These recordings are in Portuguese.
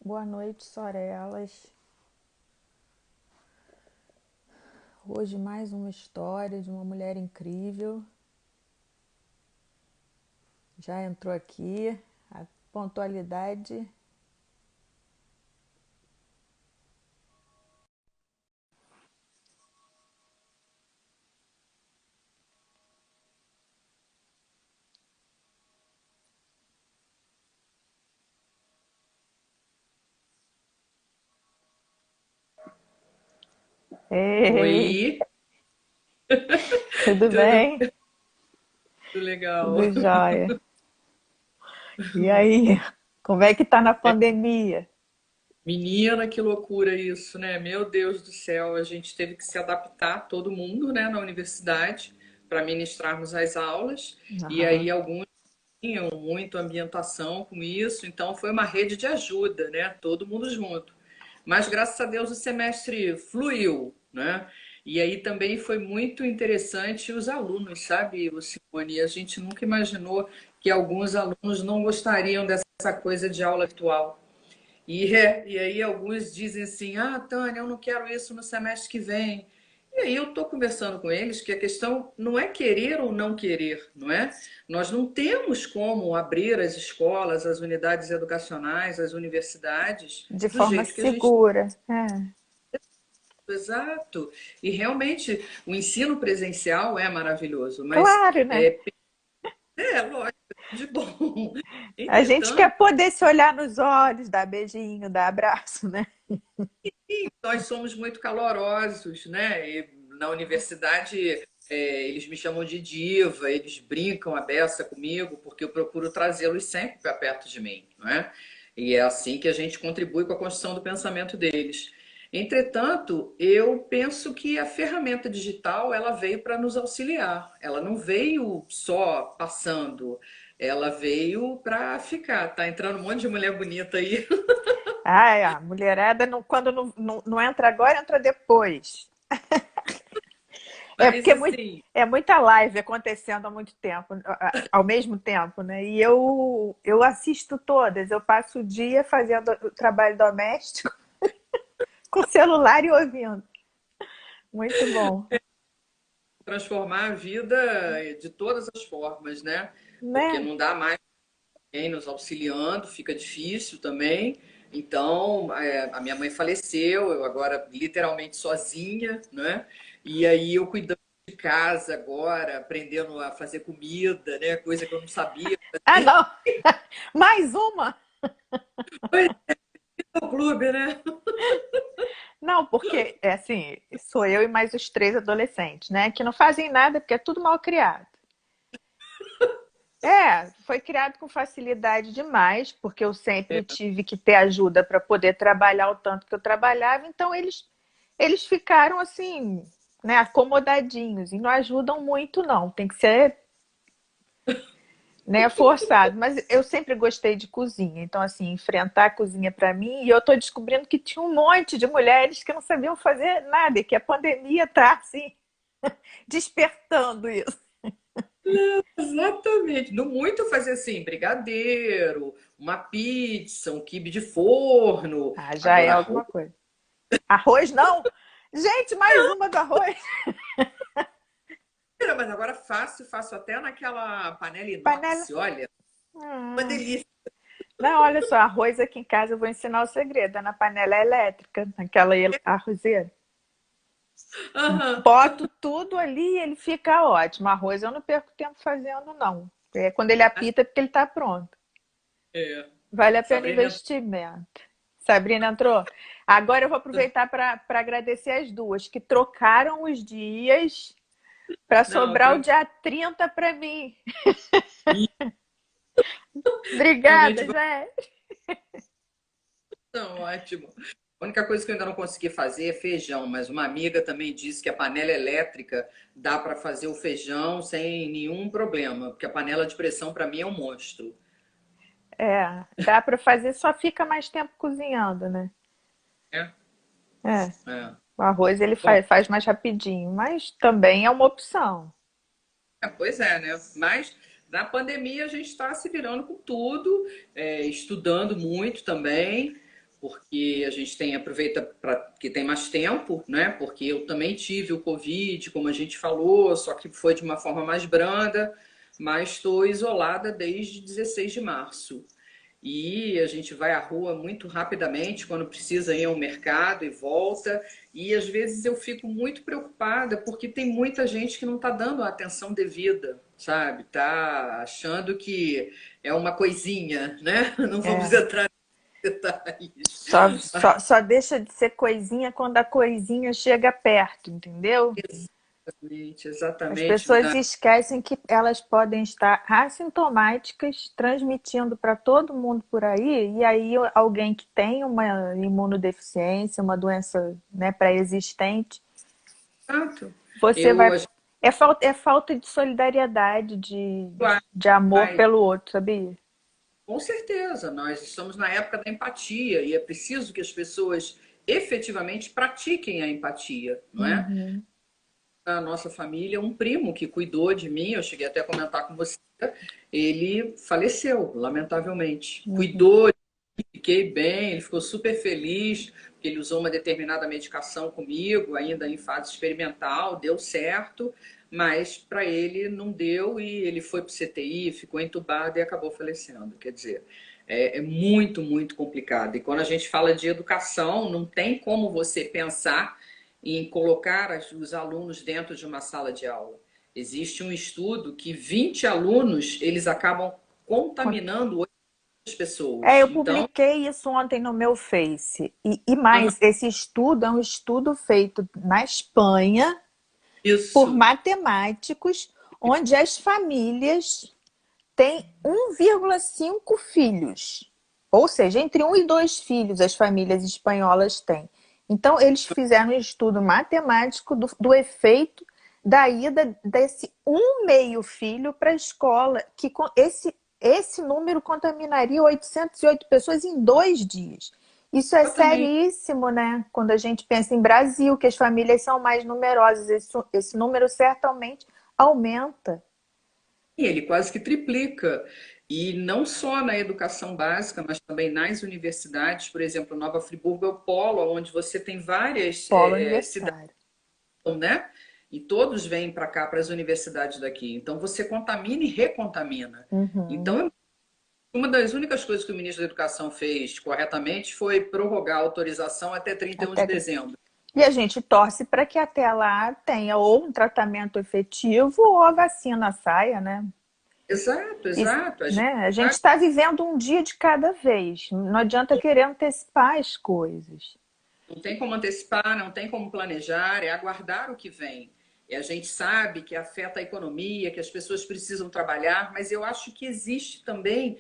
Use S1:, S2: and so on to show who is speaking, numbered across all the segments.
S1: Boa noite, Sorelas. Hoje mais uma história de uma mulher incrível. Já entrou aqui, a pontualidade. Ei,
S2: Oi,
S1: tudo
S2: tudo,
S1: bem?
S2: tudo legal.
S1: Tudo jóia. E aí, como é que tá na pandemia?
S2: Menina, que loucura isso, né? Meu Deus do céu, a gente teve que se adaptar, todo mundo, né, na universidade, para ministrarmos as aulas, e
S1: Aham.
S2: aí alguns tinham muito ambientação com isso, então foi uma rede de ajuda, né? Todo mundo junto. Mas graças a Deus o semestre fluiu, né? E aí também foi muito interessante os alunos, sabe, o Simone? A gente nunca imaginou que alguns alunos não gostariam dessa coisa de aula virtual. E aí alguns dizem assim, ah, Tânia, eu não quero isso no semestre que vem. E aí eu estou conversando com eles que a questão não é querer ou não querer, não é? Nós não temos como abrir as escolas, as unidades educacionais, as universidades
S1: De
S2: do
S1: forma
S2: jeito que a gente.
S1: segura. É.
S2: Exato. E realmente o ensino presencial é maravilhoso, mas
S1: Claro, né?
S2: é lógico, de bom.
S1: A gente quer
S2: Entretanto,
S1: poder se olhar nos olhos, dar beijinho, dar abraço, né?
S2: nós somos muito calorosos, né? E na universidade, eles me chamam de diva, eles brincam a beça comigo, porque eu procuro trazê-los sempre para perto de mim, não é? E é assim que a gente contribui com a construção do pensamento deles. Entretanto, eu penso que a ferramenta digital ela veio para nos auxiliar. Ela não veio só passando, ela veio para ficar. Tá entrando um monte de mulher bonita aí.
S1: Ah, a mulherada quando não entra agora, entra depois. É
S2: Mas
S1: porque
S2: assim,
S1: é muita live acontecendo há muito tempo, ao mesmo tempo, né? E eu assisto todas, eu passo o dia fazendo o trabalho doméstico com o celular e ouvindo. Muito bom,
S2: transformar a vida de todas as formas, né? Porque
S1: né?
S2: não dá mais ninguém nos auxiliando, fica difícil também. Então, a minha mãe faleceu, eu agora literalmente sozinha, né? E aí eu cuidando de casa agora, aprendendo a fazer comida, né? Coisa que eu não sabia
S1: Ah,
S2: fazer.
S1: não! Mais uma?
S2: Pois é, o clube, né?
S1: Não, porque é assim, sou eu e mais os três adolescentes, né? Que não fazem nada porque é tudo mal criado. É, foi criado com facilidade demais, porque eu sempre tive que ter ajuda para poder trabalhar o tanto que eu trabalhava, então eles ficaram assim, né, acomodadinhos e não ajudam muito não, tem que ser, né, forçado. Mas eu sempre gostei de cozinha, então assim, enfrentar a cozinha para mim, e eu estou descobrindo que tinha um monte de mulheres que não sabiam fazer nada, e que a pandemia tá assim despertando isso.
S2: Exatamente. No muito fazer assim, brigadeiro, uma pizza, um quibe de forno.
S1: Ah, já é
S2: Agora,
S1: alguma coisa. Arroz não? Gente, mais uma do arroz.
S2: mas agora faço até naquela panela
S1: Panela.
S2: inox, olha, uma
S1: Hum.
S2: delícia.
S1: Não, olha só, arroz aqui em casa eu vou ensinar o segredo, é na panela elétrica, naquela arrozeira.
S2: Aham.
S1: Boto tudo ali e ele fica ótimo. Arroz eu não perco tempo fazendo, não. É, quando ele apita, é porque ele está pronto.
S2: É.
S1: Vale a pena o
S2: Sabrina,
S1: investimento. Sabrina entrou? Agora eu vou aproveitar para agradecer as duas, que trocaram os dias para
S2: não,
S1: sobrar o dia 30 para mim.
S2: realmente
S1: Obrigada, gente.
S2: não, ótimo. A única coisa que eu ainda não consegui fazer é feijão, mas uma amiga também disse que a panela elétrica dá para fazer o feijão sem nenhum problema, porque a panela de pressão para mim é um monstro.
S1: É, dá para fazer, só fica mais tempo cozinhando, né?
S2: É,
S1: É,
S2: é.
S1: o arroz ele
S2: Bom,
S1: faz mais rapidinho, mas também é uma opção.
S2: pois é, né? Mas na pandemia a gente está se virando com tudo, estudando muito também, porque a gente aproveita para que tem mais tempo, né? Porque eu também tive o Covid, como a gente falou, só que foi de uma forma mais branda, mas estou isolada desde 16 de março. E a gente vai à rua muito rapidamente quando precisa ir ao mercado e volta. E às vezes eu fico muito preocupada porque tem muita gente que não está dando a atenção devida, sabe? Tá achando que é uma coisinha, né? Não vamos
S1: É.
S2: entrar em detalhes.
S1: Só deixa de ser coisinha quando a coisinha chega perto, entendeu?
S2: Exatamente,
S1: As
S2: exatamente.
S1: pessoas esquecem que elas podem estar assintomáticas, transmitindo para todo mundo por aí, e aí alguém que tem uma imunodeficiência, uma doença, né, pré-existente,
S2: Exato.
S1: você
S2: Eu,
S1: vai.
S2: a gente
S1: É falta de solidariedade, de amor
S2: vai,
S1: pelo outro, sabia?
S2: com certeza, nós estamos na época da empatia e é preciso que as pessoas efetivamente pratiquem a empatia, não é?
S1: Uhum.
S2: A nossa família, um primo que cuidou de mim, eu cheguei até a comentar com você, ele faleceu, lamentavelmente.
S1: Uhum.
S2: Cuidou, fiquei bem, ele ficou super feliz, porque ele usou uma determinada medicação comigo, ainda em fase experimental, deu certo, mas para ele não deu e ele foi para o CTI, ficou entubado e acabou falecendo. Quer dizer, é muito, muito complicado. E quando a gente fala de educação, não tem como você pensar em colocar os alunos dentro de uma sala de aula. Existe um estudo que 20 alunos eles acabam contaminando outras
S1: É,
S2: pessoas.
S1: eu
S2: Então,
S1: publiquei isso ontem no meu Face. E mais, esse estudo é um estudo feito na Espanha por
S2: isso,
S1: matemáticos, onde as famílias têm 1,5 filhos. Ou seja, entre 1 e 2 filhos as famílias espanholas têm. Então, eles fizeram um estudo matemático do efeito da ida desse 1 meio filho para a escola, que esse número contaminaria 808 pessoas em 2 dias. Isso é
S2: exatamente.
S1: seríssimo, né? Quando a gente pensa em Brasil, que as famílias são mais numerosas, esse número certamente aumenta.
S2: E ele quase que triplica. E não só na educação básica, mas também nas universidades. Por exemplo, Nova Friburgo é o polo onde você tem várias
S1: Polo
S2: cidades,
S1: universitário.
S2: né? E todos vêm para cá, para as universidades daqui. Então você contamina e recontamina.
S1: Uhum.
S2: Então, uma das únicas coisas que o ministro da Educação fez corretamente foi prorrogar a autorização até 31 de
S1: Até...
S2: dezembro.
S1: E a gente torce para que até lá tenha ou um tratamento efetivo ou a vacina saia, né?
S2: Exato,
S1: E,
S2: exato. A gente
S1: né? A gente
S2: sabe,
S1: está vivendo um dia de cada vez. Não adianta querer antecipar as coisas.
S2: não tem como antecipar, não tem como planejar, é aguardar o que vem. E a gente sabe que afeta a economia, que as pessoas precisam trabalhar, mas eu acho que existe também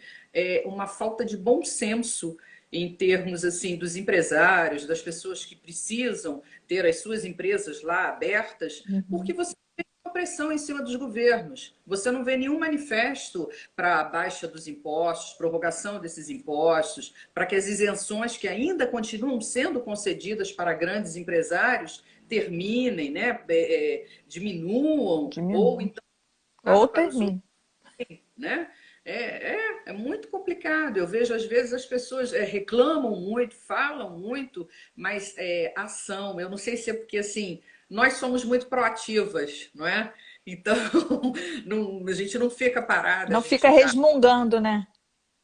S2: uma falta de bom senso em termos assim dos empresários, das pessoas que precisam ter as suas empresas lá abertas, porque
S1: Uhum.
S2: você uma pressão em cima dos governos. Você não vê nenhum manifesto para a baixa dos impostos, prorrogação desses impostos, para que as isenções que ainda continuam sendo concedidas para grandes empresários terminem, né, diminuam, ou
S1: Diminui.
S2: então
S1: Ou
S2: para os
S1: termine.
S2: né? É muito complicado. Eu vejo, às vezes, as pessoas reclamam muito, falam muito, mas ação. Eu não sei se é porque, assim, nós somos muito proativas, não é? Então, a gente não fica parada, a
S1: Não fica
S2: gente já.
S1: resmungando, né?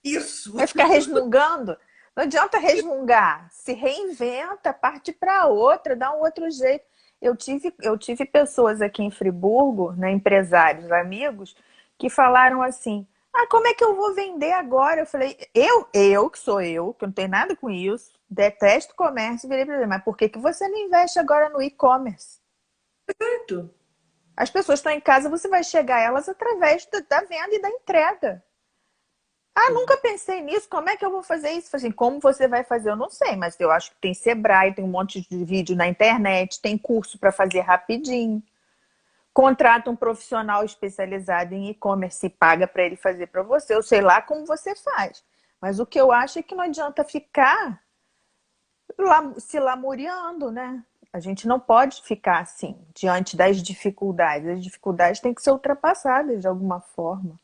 S2: Isso!
S1: Vai ficar resmungando? Não adianta resmungar. Se reinventa, parte para outra, dá um outro jeito. Eu tive pessoas aqui em Friburgo, né, empresários, amigos, que falaram assim: ah, como é que eu vou vender agora? Eu falei: eu que sou eu, que não tenho nada com isso, detesto comércio, virei para ele, mas por que que você não investe agora no e-commerce?
S2: Certo.
S1: As pessoas estão em casa, você vai chegar a elas através da venda e da entrega. Ah, nunca pensei nisso. Como é que eu vou fazer isso? Falei assim, como você vai fazer? Eu não sei, mas eu acho que tem Sebrae, tem um monte de vídeo na internet, tem curso para fazer rapidinho. Contrata um profissional especializado em e-commerce e paga para ele fazer para você. Eu sei lá como você faz. Mas o que eu acho é que não adianta ficar se lamuriando, né? A gente não pode ficar assim, diante das dificuldades. As dificuldades têm que ser ultrapassadas de alguma forma.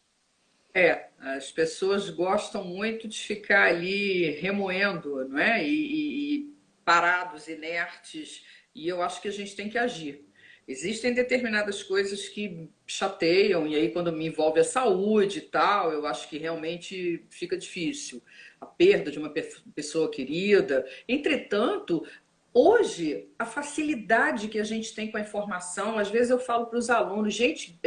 S2: As pessoas gostam muito de ficar ali remoendo, não é? E parados, inertes, e eu acho que a gente tem que agir. Existem determinadas coisas que chateiam, e aí quando me envolve a saúde e tal, eu acho que realmente fica difícil. A perda de uma pessoa querida. Entretanto, hoje, a facilidade que a gente tem com a informação, às vezes eu falo para os alunos, gente,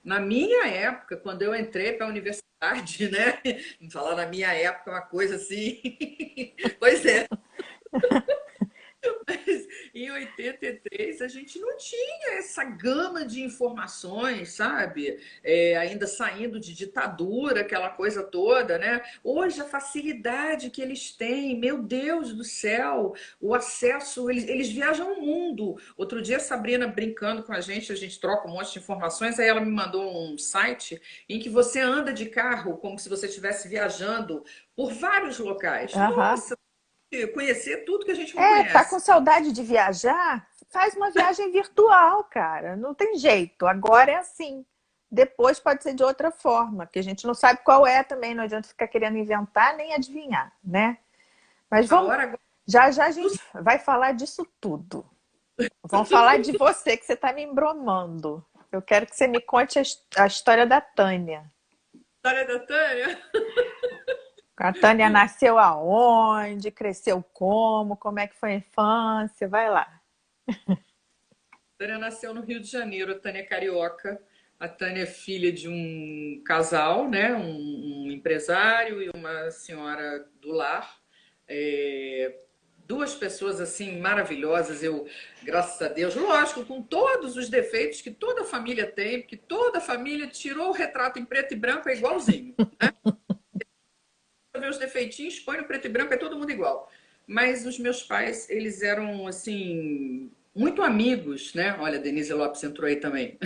S2: na minha época, quando eu entrei para a universidade, né? Falar na minha época é uma coisa assim. Pois é, mas em 83 a gente não tinha essa gama de informações, sabe? Ainda saindo de ditadura, aquela coisa toda, né? Hoje a facilidade que eles têm, meu Deus do céu, o acesso, eles viajam o mundo. Outro dia a Sabrina brincando com a gente troca um monte de informações, aí ela me mandou um site em que você anda de carro como se você estivesse viajando por vários locais.
S1: Aham.
S2: Nossa, conhecer tudo que a gente não
S1: Tá com
S2: conhece.
S1: saudade de viajar? Faz uma viagem virtual, cara. Não tem jeito. Agora é assim. Depois pode ser de outra forma, porque a gente não sabe qual é também. Não adianta ficar querendo inventar nem adivinhar, né? Mas
S2: A
S1: vamos.
S2: hora agora.
S1: Já já a gente vai falar disso tudo. Vamos falar de você, que você está me embromando. Eu quero que você me conte a história da Tânia.
S2: História da Tânia.
S1: A Tânia nasceu aonde? Cresceu como? Como é que foi a infância? Vai lá.
S2: A Tânia nasceu no Rio de Janeiro, a Tânia é carioca. A Tânia é filha de um casal, né? Um empresário e uma senhora do lar. É, duas pessoas assim maravilhosas, eu, graças a Deus, lógico, com todos os defeitos que toda família tem, porque toda família tirou o retrato em preto e branco, é igualzinho. Vê os defeitinhos, põe no preto e branco, é todo mundo igual. Mas os meus pais, eles eram, assim, muito amigos, né? Olha, a Denise Lopes entrou aí também.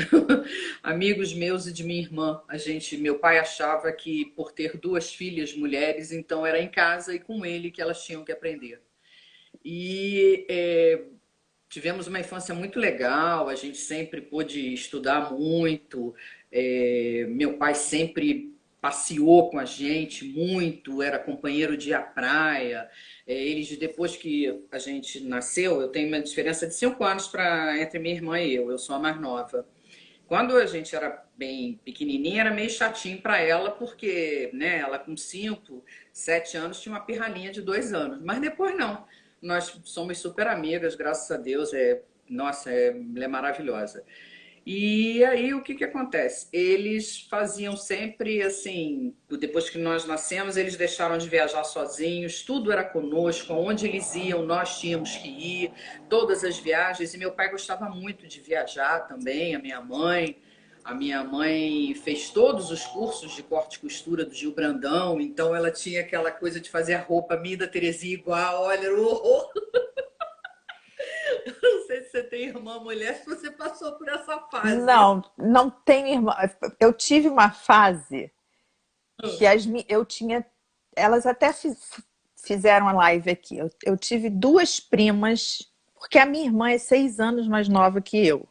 S2: Amigos meus e de minha irmã. Meu pai achava que por ter duas filhas mulheres, então era em casa e com ele que elas tinham que aprender. E tivemos uma infância muito legal, a gente sempre pôde estudar muito. Meu pai sempre passeou com a gente muito, era companheiro de ir à praia. Eles, depois que a gente nasceu, eu tenho uma diferença de 5 anos entre minha irmã e eu sou a mais nova. Quando a gente era bem pequenininha, era meio chatinho para ela, porque né, ela com 5, 7 anos tinha uma pirralhinha de 2 anos. Mas depois não. Nós somos super amigas, graças a Deus. Nossa, ela é maravilhosa. E aí o que que acontece? Eles faziam sempre assim, depois que nós nascemos, eles deixaram de viajar sozinhos, tudo era conosco, aonde eles iam, nós tínhamos que ir, todas as viagens. E meu pai gostava muito de viajar também, a minha mãe. A minha mãe fez todos os cursos de corte e costura do Gil Brandão, então ela tinha aquela coisa de fazer a roupa minha e da Terezinha igual, olha, era um horror. Não sei se você tem irmã mulher, se você passou por essa fase.
S1: Não, não tenho irmã. Eu tive uma fase que eu tinha. Elas até fizeram a live aqui. Eu tive duas primas, porque a minha irmã é 6 anos mais nova que eu.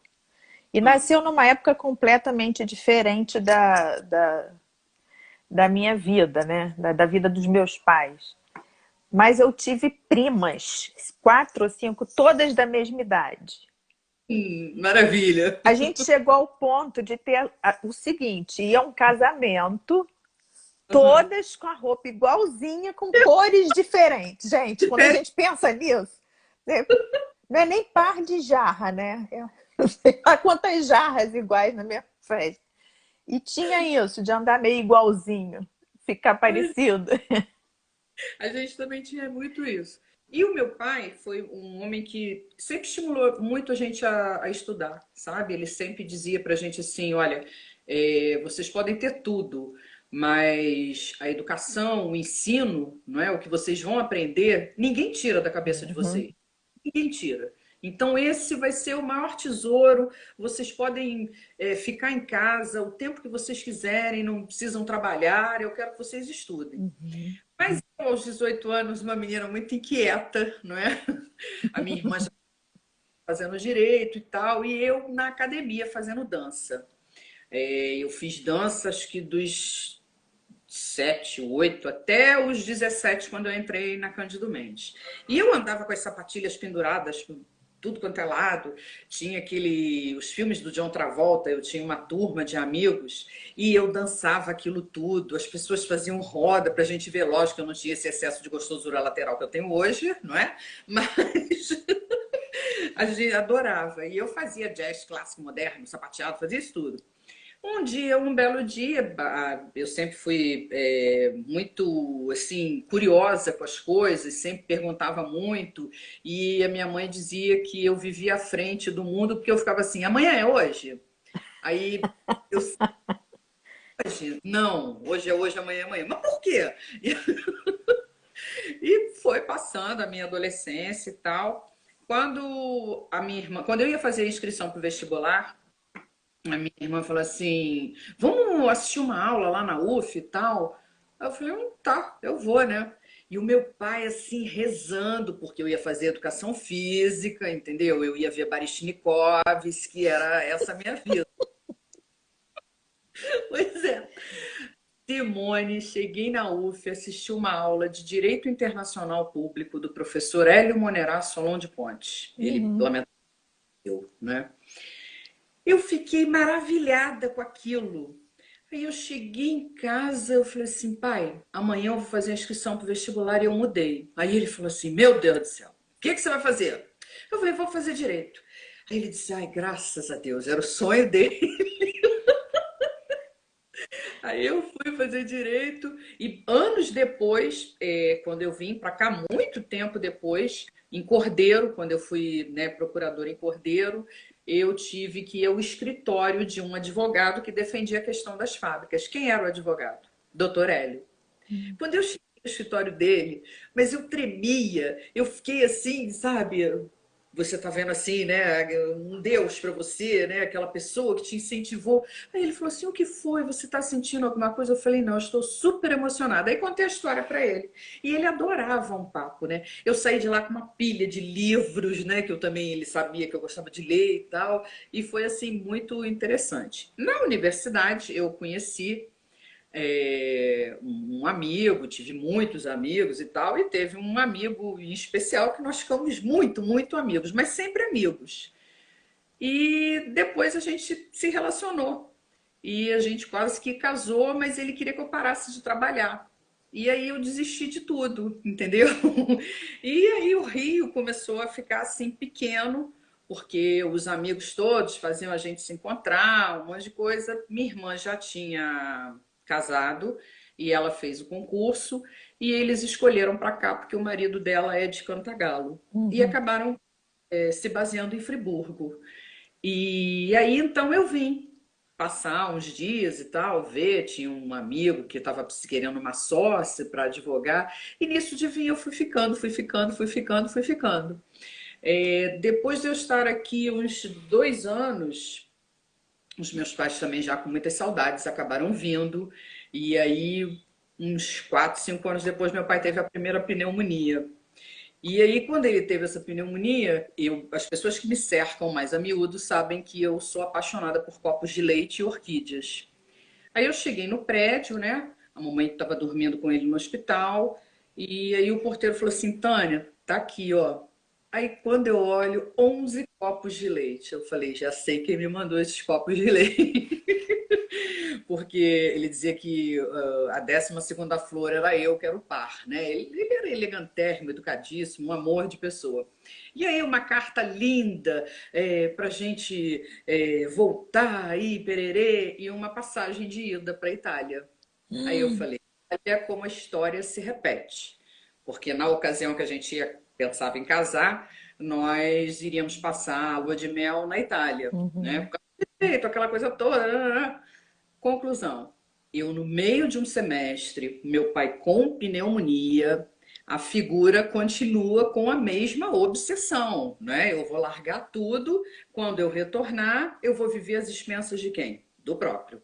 S1: E nasceu numa época completamente diferente da minha vida, né? Da vida dos meus pais. Mas eu tive primas, 4 ou 5, todas da mesma idade.
S2: Maravilha.
S1: A gente chegou ao ponto de ter o seguinte: ia um casamento,
S2: Uhum.
S1: todas com a roupa igualzinha, com cores diferentes. Gente, quando a
S2: Diferente.
S1: gente pensa nisso, né, não é nem par de jarra, né? Eu não sei lá quantas jarras iguais na minha festa. E tinha isso, de andar meio igualzinho, ficar parecido.
S2: A gente também tinha muito isso. E o meu pai foi um homem que sempre estimulou muito a gente a estudar, sabe? Ele sempre dizia pra gente assim: olha, vocês podem ter tudo, mas a educação, o ensino, não é? O que vocês vão aprender, ninguém tira da cabeça de
S1: Uhum.
S2: vocês. Ninguém tira. Então, esse vai ser o maior tesouro. Vocês podem ficar em casa o tempo que vocês quiserem, não precisam trabalhar. Eu quero que vocês estudem.
S1: Uhum.
S2: Mas eu, aos 18 anos, uma menina muito inquieta, não é? A minha irmã já fazendo direito e tal, e eu na academia fazendo dança. Eu fiz dança, acho que dos 7, 8, até os 17, quando eu entrei na Cândido Mendes. E eu andava com as sapatilhas penduradas, tudo quanto é lado. Tinha os filmes do John Travolta, eu tinha uma turma de amigos e eu dançava aquilo tudo. As pessoas faziam roda para a gente ver. Lógico que eu não tinha esse excesso de gostosura lateral que eu tenho hoje, não é? Mas a gente adorava. E eu fazia jazz clássico, moderno, sapateado, fazia isso tudo. Um belo dia, eu sempre fui muito assim curiosa com as coisas, sempre perguntava muito, e a minha mãe dizia que eu vivia à frente do mundo porque eu ficava assim, amanhã é hoje? Aí eu hoje? Não, hoje é hoje, amanhã é amanhã. Mas por quê? E foi passando a minha adolescência e tal. Quando eu ia fazer a inscrição para o vestibular, a minha irmã falou assim: vamos assistir uma aula lá na UF e tal. Aí eu falei: tá, eu vou, né? E o meu pai, assim, rezando, porque eu ia fazer educação física, entendeu? Eu ia ver Baryshnikovsky, era essa a minha vida. Pois é. Simone, cheguei na UF, assisti uma aula de Direito Internacional Público do professor Hélio Monerá Solon de Pontes. Ele,
S1: Uhum.
S2: lamentável, né? Eu fiquei maravilhada com aquilo. Aí eu cheguei em casa, eu falei assim, pai, amanhã eu vou fazer a inscrição para o vestibular e eu mudei. Aí ele falou assim, meu Deus do céu, o que você vai fazer? Eu falei, vou fazer direito. Aí ele disse, ai, graças a Deus, era o sonho dele. Aí eu fui fazer direito e anos depois, quando eu vim para cá, muito tempo depois, em Cordeiro, quando eu fui, né, procuradora em Cordeiro, eu tive que ir ao escritório de um advogado que defendia a questão das fábricas. Quem era o advogado? Doutor Hélio. Quando eu cheguei no escritório dele, mas eu tremia, eu fiquei assim, sabe? Você tá vendo assim, né? Um Deus para você, né? Aquela pessoa que te incentivou. Aí ele falou assim: o que foi? Você tá sentindo alguma coisa? Eu falei: não, eu estou super emocionada. Aí contei a história para ele. E ele adorava um papo, né? Eu saí de lá com uma pilha de livros, né? Que eu também, ele sabia que eu gostava de ler e tal. E foi assim, muito interessante. Na universidade, eu conheci um amigo, tive muitos amigos e tal, e teve um amigo em especial que nós ficamos muito, muito amigos, mas sempre amigos. E depois a gente se relacionou e a gente quase que casou, mas ele queria que eu parasse de trabalhar. E aí eu desisti de tudo, entendeu? E aí o Rio começou a ficar assim pequeno, porque os amigos todos faziam a gente se encontrar, um monte de coisa. Minha irmã já tinha casado e ela fez o concurso e eles escolheram para cá porque o marido dela é de Cantagalo e
S1: Uhum.
S2: acabaram se baseando em Friburgo. E aí então eu vim passar uns dias e tal, ver, tinha um amigo que estava querendo uma sócia para advogar, e nisso de vir eu fui ficando, fui ficando, fui ficando, fui ficando. Depois de eu estar aqui uns 2 anos, os meus pais também já com muitas saudades acabaram vindo, e aí uns 4, 5 anos depois meu pai teve a primeira pneumonia. E aí, quando ele teve essa pneumonia, as pessoas que me cercam mais a miúdo sabem que eu sou apaixonada por copos de leite e orquídeas. Aí eu cheguei no prédio, né? A mamãe estava dormindo com ele no hospital. E aí o porteiro falou assim: Tânia, tá aqui, ó. Aí quando eu olho, 11 copos de leite. Eu falei: já sei quem me mandou esses copos de leite. Porque ele dizia que a 12ª flor era eu, que era o par, né? Ele era elegantérrimo, educadíssimo, um amor de pessoa. E aí uma carta linda para a gente voltar aí, pererê, e uma passagem de ida para a Itália. Aí eu falei, olha como a história se repete. Porque na ocasião que a gente pensava em casar, nós iríamos passar a lua de mel na Itália, né?
S1: Uhum.
S2: Por causa do direito, aquela coisa toda. Conclusão: eu, no meio de um semestre, meu pai com pneumonia, a figura continua com a mesma obsessão, né? Eu vou largar tudo, quando eu retornar, eu vou viver às expensas de quem? Do próprio.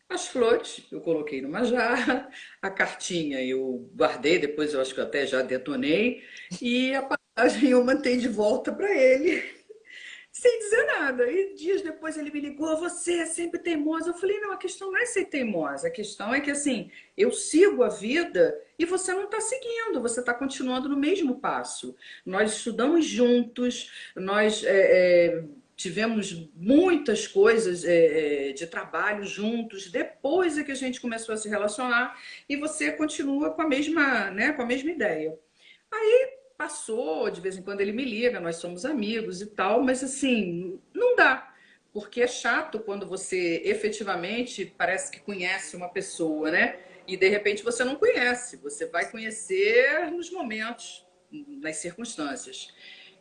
S2: As flores eu coloquei numa jarra, a cartinha eu guardei, depois eu acho que eu até já detonei, e a passagem eu mandei de volta para ele. sem dizer nada. E dias depois ele me ligou, você é sempre teimosa. Eu falei, não, a questão não é ser teimosa, a questão é que assim, eu sigo a vida e você não está seguindo, você está continuando no mesmo passo. Nós estudamos juntos, nós tivemos muitas coisas de trabalho juntos, depois é que a gente começou a se relacionar e você continua com a mesma, né, com a mesma ideia. Passou, de vez em quando ele me liga, nós somos amigos e tal, mas assim, não dá. Porque é chato quando você efetivamente parece que conhece uma pessoa, né? E de repente você não conhece, você vai conhecer nos momentos, nas circunstâncias.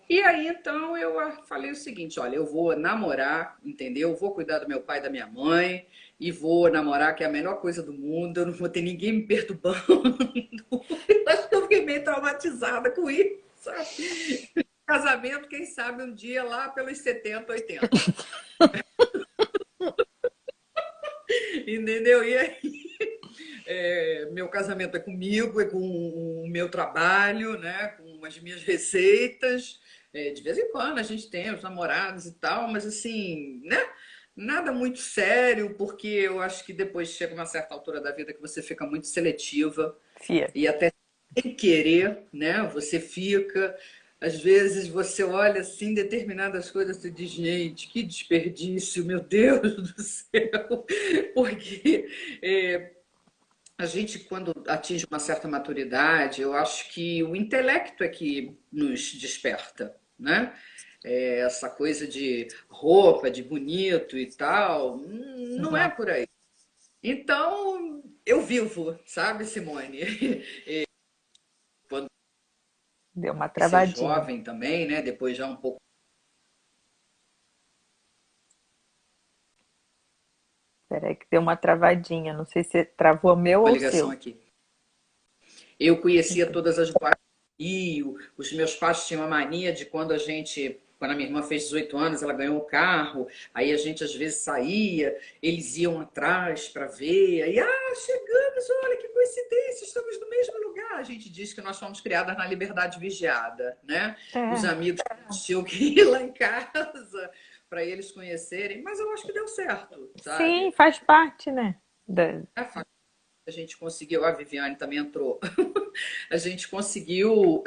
S2: E aí então eu falei o seguinte: olha, eu vou namorar, entendeu? Eu vou cuidar do meu pai e da minha mãe, e vou namorar, que é a melhor coisa do mundo, eu não vou ter ninguém me perturbando. Eu acho que eu fiquei meio traumatizada com isso, sabe? Casamento, quem sabe um dia lá pelos 70, 80. Entendeu? E aí, meu casamento é comigo, é com o meu trabalho, né? Com as minhas receitas. De vez em quando a gente tem os namorados e tal, mas assim, né? Nada muito sério, porque eu acho que depois chega uma certa altura da vida que você fica muito seletiva
S1: Fia.
S2: e até sem querer, né? Você fica, às vezes você olha assim determinadas coisas e diz, gente, que desperdício, meu Deus do céu, porque a gente, quando atinge uma certa maturidade, eu acho que o intelecto é que nos desperta, né? Essa coisa de roupa, de bonito e tal, não é
S1: Uhum.
S2: por aí. Então, eu vivo, sabe, Simone? Quando
S1: Deu uma
S2: ser
S1: travadinha.
S2: jovem também, né? Depois já um pouco
S1: Peraí que deu uma travadinha. Não sei se travou meu
S2: uma
S1: ou o
S2: ligação
S1: seu.
S2: aqui. Eu conhecia todas as boates do Rio, os meus pais tinham a mania de quando a minha irmã fez 18 anos, ela ganhou um carro, aí a gente às vezes saía, eles iam atrás para ver, aí, chegamos, olha que coincidência, estamos no mesmo lugar. A gente diz que nós fomos criadas na liberdade vigiada, né? Os
S1: É.
S2: amigos tinham que ir lá em casa para eles conhecerem, mas eu acho que deu certo,
S1: Sim,
S2: sabe?
S1: faz parte, né?
S2: A gente conseguiu, a Viviane também entrou, a gente conseguiu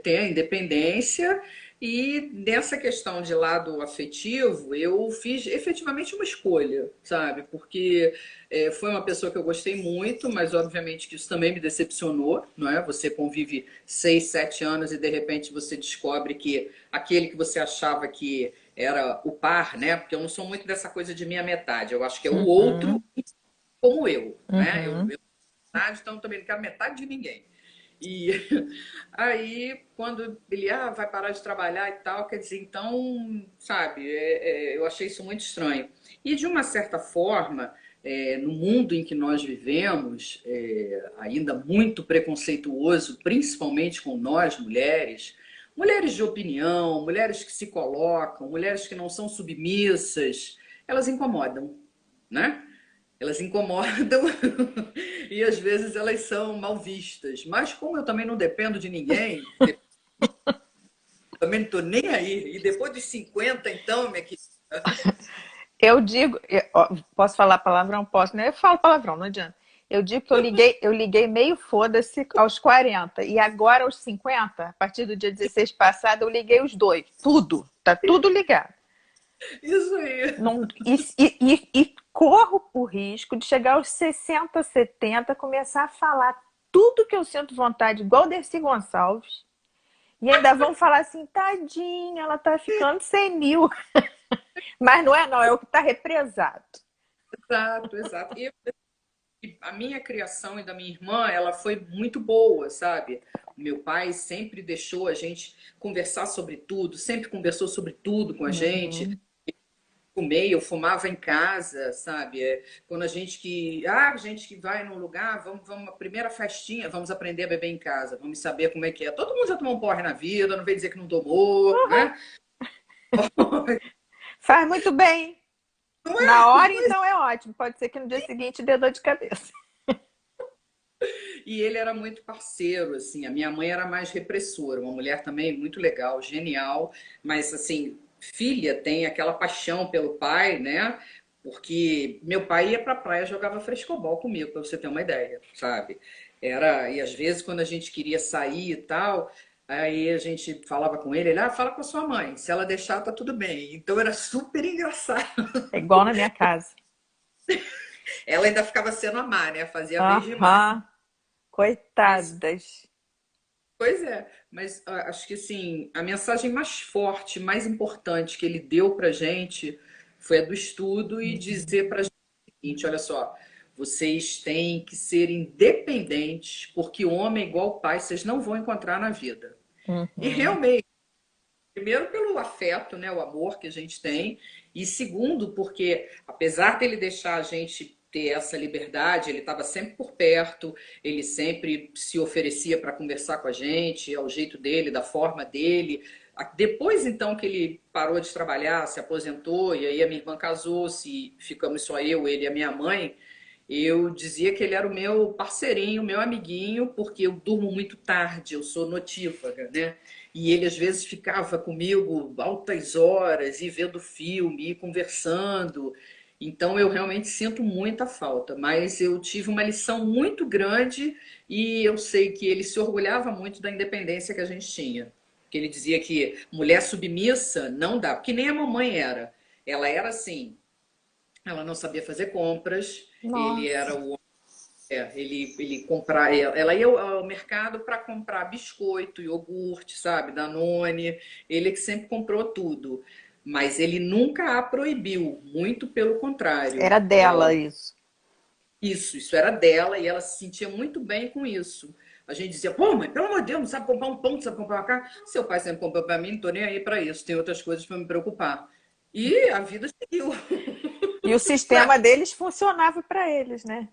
S2: ter a independência e nessa questão de lado afetivo, eu fiz efetivamente uma escolha, sabe? Porque foi uma pessoa que eu gostei muito, mas obviamente que isso também me decepcionou, não é? Você convive 6, 7 anos e de repente você descobre que aquele que você achava que era o par, né? Porque eu não sou muito dessa coisa de minha metade, eu acho que é o outro
S1: Uhum,
S2: como eu, né?
S1: uhum.
S2: Metade, então também não quero metade de ninguém. E aí, quando ele vai parar de trabalhar e tal, quer dizer, então, sabe, eu achei isso muito estranho. E de uma certa forma, no mundo em que nós vivemos, ainda muito preconceituoso, principalmente com nós mulheres, mulheres de opinião, mulheres que se colocam, mulheres que não são submissas, elas incomodam, né? Elas incomodam e às vezes elas são mal vistas. Mas como eu também não dependo de ninguém, também não estou nem aí. E depois dos 50, então, minha querida.
S1: Eu digo, ó, posso falar palavrão? Posso, né? Eu falo palavrão, não adianta. Eu digo que eu liguei meio foda-se aos 40 e agora aos 50, a partir do dia 16 passado, eu liguei os dois, tudo, tá tudo ligado.
S2: Isso aí.
S1: Não, e corro o risco de chegar aos 60, 70, começar a falar tudo que eu sinto vontade, igual Dercy Gonçalves, e ainda vão falar assim, tadinha, ela tá ficando senil. Mas não é, não, é o que tá represado.
S2: Exato, exato. E a minha criação e da minha irmã, ela foi muito boa, sabe? O meu pai sempre deixou a gente conversar sobre tudo, sempre conversou sobre tudo com a gente.
S1: Uhum.
S2: Fumei, eu fumava em casa, sabe? Quando a gente que vai num lugar, vamos, a primeira festinha, vamos aprender a beber em casa, vamos saber como é que é. Todo mundo já tomou um porre na vida, não vem dizer que não tomou, né?
S1: Faz muito bem.
S2: Não
S1: Na
S2: é?
S1: hora, então, é ótimo. Pode ser que no dia seguinte dê dor de cabeça.
S2: E ele era muito parceiro, assim. A minha mãe era mais repressora, uma mulher também muito legal, genial, mas assim, filha tem aquela paixão pelo pai, né? Porque meu pai ia pra praia e jogava frescobol comigo, para você ter uma ideia, sabe? E às vezes quando a gente queria sair e tal, aí a gente falava com ele, fala com a sua mãe, se ela deixar tá tudo bem. Então era super engraçado.
S1: É igual na minha casa.
S2: Ela ainda ficava sendo a má, né? Fazia a vez de má.
S1: Aham,
S2: Mas,
S1: coitadas.
S2: pois é, mas acho que assim, a mensagem mais forte, mais importante que ele deu pra gente foi a do estudo e dizer pra gente o seguinte, olha só, vocês têm que ser independentes, porque homem é igual pai, vocês não vão encontrar na vida. E
S1: Uhum.
S2: realmente, primeiro pelo afeto, né, o amor que a gente tem, e segundo porque apesar dele deixar a gente ter essa liberdade, ele estava sempre por perto, ele sempre se oferecia para conversar com a gente, ao jeito dele, da forma dele. Depois então que ele parou de trabalhar, se aposentou e aí a minha irmã casou-se, ficamos só eu, ele e a minha mãe. Eu dizia que ele era o meu parceirinho, meu amiguinho, porque eu durmo muito tarde, eu sou notívaga, né? E ele às vezes ficava comigo altas horas e vendo filme e conversando. Então eu realmente sinto muita falta, mas eu tive uma lição muito grande e eu sei que ele se orgulhava muito da independência que a gente tinha. Que ele dizia que mulher submissa não dá, porque nem a mamãe era. Ela era assim, ela não sabia fazer compras, ele era
S1: Nossa.
S2: o ele comprar, ela ia ao mercado para comprar biscoito, iogurte, sabe, Danone. Ele é que sempre comprou tudo, mas ele nunca a proibiu, muito pelo contrário.
S1: Era dela isso.
S2: Isso era dela e ela se sentia muito bem com isso. A gente dizia, pô, mas pelo amor de Deus, não sabe comprar um pão, não sabe comprar uma carne. Seu pai sempre comprou para mim, não tô nem aí para isso, tem outras coisas para me preocupar. E a vida seguiu.
S1: E o sistema deles funcionava para eles, né?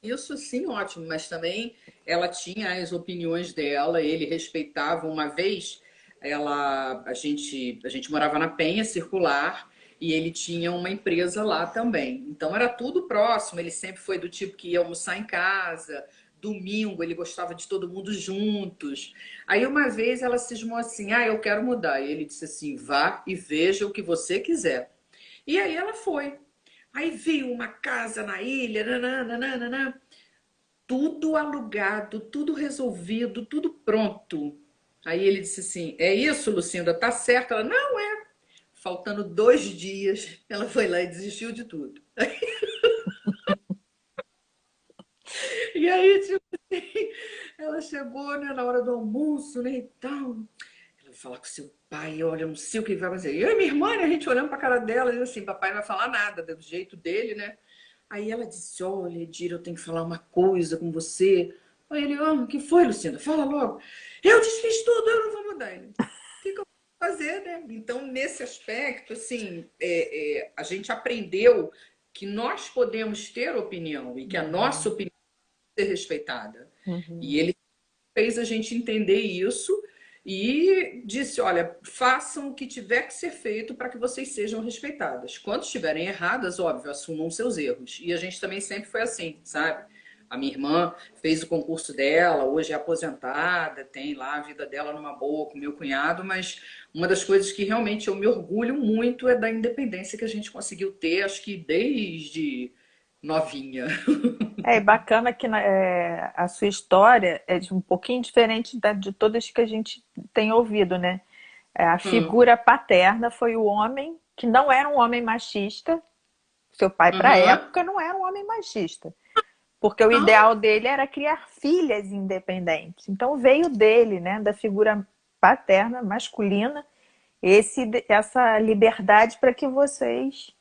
S2: Isso sim, ótimo, mas também ela tinha as opiniões dela, ele respeitava. Uma vez, a gente morava na Penha Circular e ele tinha uma empresa lá também. Então era tudo próximo. Ele sempre foi do tipo que ia almoçar em casa. Domingo ele gostava de todo mundo juntos. Aí uma vez ela cismou assim: eu quero mudar. E ele disse assim: vá e veja o que você quiser. E aí ela foi. Aí viu uma casa na ilha, nananana, tudo alugado, tudo resolvido, tudo pronto. Aí ele disse assim: é isso, Lucinda, tá certo? Ela, não é. Faltando 2 dias, ela foi lá e desistiu de tudo. E aí, tipo assim, ela chegou, né, na hora do almoço, né, e tal. Ela vai falar com seu pai, olha, não sei o que ele vai fazer. Eu e minha irmã, né, a gente olhando pra cara dela, e assim, papai não vai falar nada, do jeito dele, né? Aí ela disse: olha, Edira, eu tenho que falar uma coisa com você. Aí ele: o que foi, Lucinda? Fala logo. Eu desfiz tudo, eu não vou mudar. Ele: o que eu vou fazer, né? Então, nesse aspecto, assim, a gente aprendeu que nós podemos ter opinião e que a nossa
S1: Uhum.
S2: opinião é ser respeitada. E
S1: Uhum.
S2: ele fez a gente entender isso e disse: olha, façam o que tiver que ser feito para que vocês sejam respeitadas. Quando estiverem erradas, óbvio, assumam seus erros. E a gente também sempre foi assim, sabe? A minha irmã fez o concurso dela, hoje é aposentada, tem lá a vida dela numa boa com meu cunhado, mas uma das coisas que realmente eu me orgulho muito é da independência que a gente conseguiu ter, acho que desde novinha.
S1: É bacana que a sua história é um pouquinho diferente de todas que a gente tem ouvido, né? A
S2: Hum,
S1: figura paterna foi o homem que não era um homem machista. Seu pai, para a
S2: uhum.
S1: época, não era um homem machista, porque o
S2: Não,
S1: ideal dele era criar filhas independentes. Então veio dele, né, da figura paterna, masculina, essa liberdade para que vocês.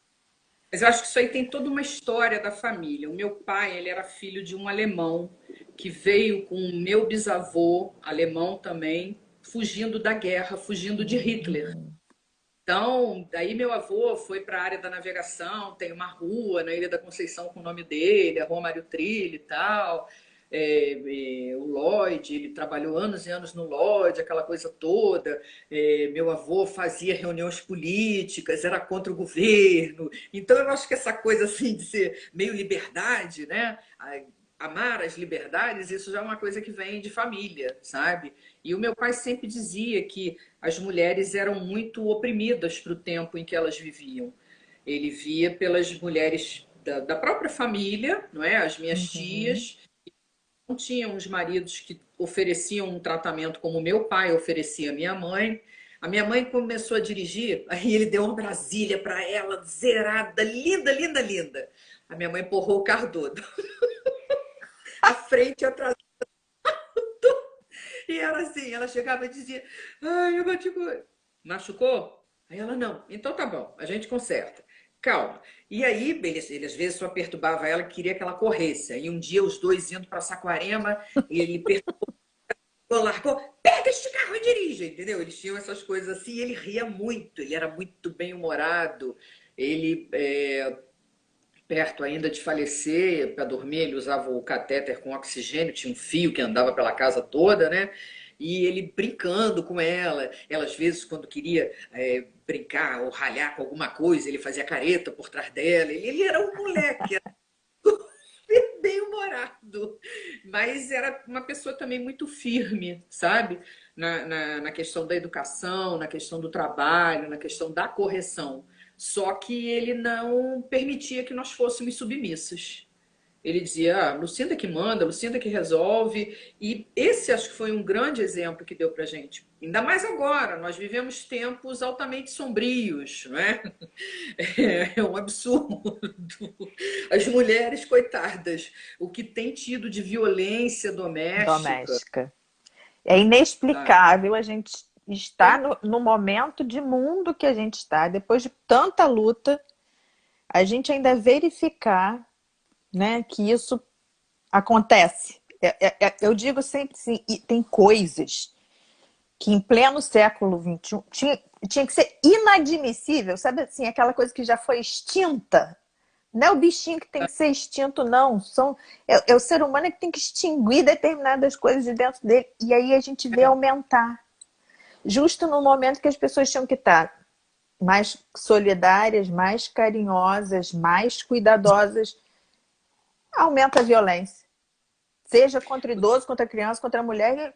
S2: mas eu acho que isso aí tem toda uma história da família. O meu pai, ele era filho de um alemão que veio com o meu bisavô, alemão também, fugindo da guerra, fugindo de Hitler. Então, daí meu avô foi para a área da navegação, tem uma rua na Ilha da Conceição com o nome dele, a Rua Mário Trilho e tal. O Lloyd, ele trabalhou anos e anos no Lloyd, aquela coisa toda. Meu avô fazia reuniões políticas, era contra o governo. Então, eu acho que essa coisa assim de ser meio liberdade, né? amar as liberdades, isso já é uma coisa que vem de família, sabe? E o meu pai sempre dizia que as mulheres eram muito oprimidas para o tempo em que elas viviam. Ele via pelas mulheres da própria família, não é? As minhas
S1: Uhum.
S2: tias não tinham os maridos que ofereciam um tratamento como meu pai oferecia à minha mãe. A minha mãe começou a dirigir, aí ele deu uma Brasília para ela, zerada, linda, linda, linda. A minha mãe empurrou o carro todo, à frente e atrás. E ela assim, ela chegava e dizia: ai, eu bati com. Machucou? Aí ela: não, então tá bom, a gente conserta. Calma. E aí, ele às vezes só perturbava ela, queria que ela corresse. Aí um dia os dois indo para Saquarema, ele largou, pega este carro e dirige, entendeu? Eles tinham essas coisas assim, e ele ria muito, ele era muito bem-humorado, ele, perto ainda de falecer, para dormir, ele usava o catéter com oxigênio, tinha um fio que andava pela casa toda, né? E ele brincando com ela às vezes, quando queria brincar ou ralhar com alguma coisa, ele fazia careta por trás dela, ele era um moleque, bem-humorado, mas era uma pessoa também muito firme, sabe? Na questão da educação, na questão do trabalho, na questão da correção. Só que ele não permitia que nós fôssemos submissas. Ele dizia: ah, Lucinda que manda, Lucinda que resolve. E esse acho que foi um grande exemplo que deu para gente. Ainda mais agora, nós vivemos tempos altamente sombrios, não é? É um absurdo. As mulheres, coitadas, o que tem tido de violência doméstica,
S1: Doméstica. É
S2: sabe?
S1: inexplicável a gente estar
S2: É,
S1: no momento de mundo que a gente está, depois de tanta luta, a gente ainda verificar, né, que isso acontece. Eu digo sempre assim, e tem coisas que em pleno século XXI tinha que ser inadmissível, sabe assim, aquela coisa que já foi extinta. Não é o bichinho que tem que ser extinto, não. É o ser humano que tem que extinguir determinadas coisas de dentro dele. E aí a gente vê aumentar. Justo no momento que as pessoas tinham que estar mais solidárias, mais carinhosas, mais cuidadosas, aumenta a violência. Seja contra idoso, contra criança, contra mulher,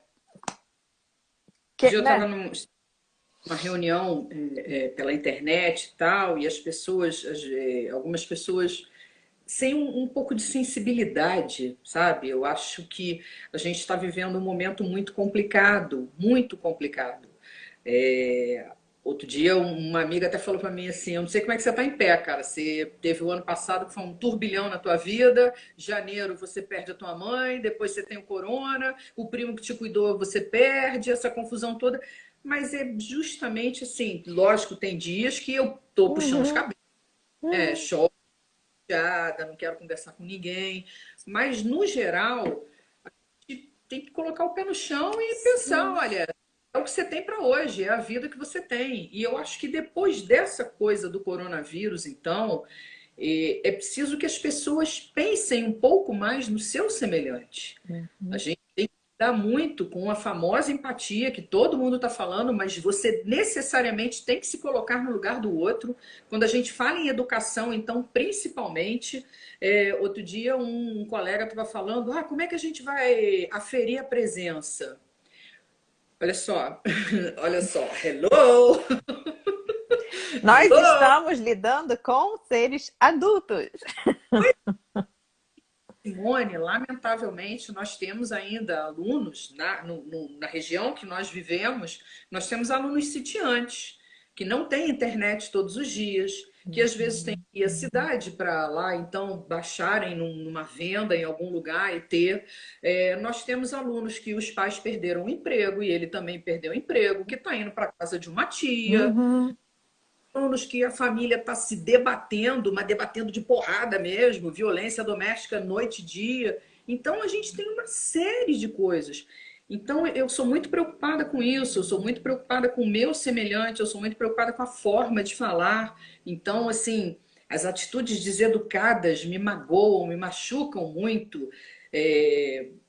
S2: um
S1: que,
S2: dia eu estava
S1: né?
S2: numa reunião pela internet e tal, e as pessoas, algumas pessoas sem um pouco de sensibilidade, sabe? Eu acho que a gente está vivendo um momento muito complicado, muito complicado. É, outro dia, uma amiga até falou para mim assim: eu não sei como é que você está em pé, cara. Você teve o ano passado que foi um turbilhão na tua vida, janeiro você perde a tua mãe, depois você tem o corona, o primo que te cuidou você perde, essa confusão toda. Mas é justamente assim: lógico, tem dias que eu tô puxando os
S1: Uhum,
S2: cabelos, né?
S1: uhum,
S2: Choro, não quero conversar com ninguém. Mas, no geral, tem que colocar o pé no chão e pensar:
S1: sim.
S2: olha, é o que você tem para hoje, é a vida que você tem. E eu acho que depois dessa coisa do coronavírus, então, é preciso que as pessoas pensem um pouco mais no seu semelhante. A
S1: Uhum.
S2: gente tem que lidar muito com a famosa empatia que todo mundo está falando, mas você necessariamente tem que se colocar no lugar do outro. Quando a gente fala em educação, então, principalmente, outro dia um colega estava falando: ah, como é que a gente vai aferir a presença? Olha só, olha só, hello,
S1: Nós
S2: hello.
S1: estamos lidando com seres adultos.
S2: Simone, lamentavelmente, nós temos ainda alunos na região que nós vivemos, nós temos alunos sitiantes, que não têm internet todos os dias, que às vezes têm que ir à cidade para lá, então, baixarem numa venda em algum lugar e ter. Nós temos alunos que os pais perderam o emprego e ele também perdeu o emprego, que está indo para casa de uma tia,
S1: Uhum.
S2: anos que a família está se debatendo, mas debatendo de porrada mesmo, violência doméstica noite e dia. Então a gente tem uma série de coisas. Então eu sou muito preocupada com isso, eu sou muito preocupada com o meu semelhante, eu sou muito preocupada com a forma de falar. Então, assim, as atitudes deseducadas me magoam, me machucam muito.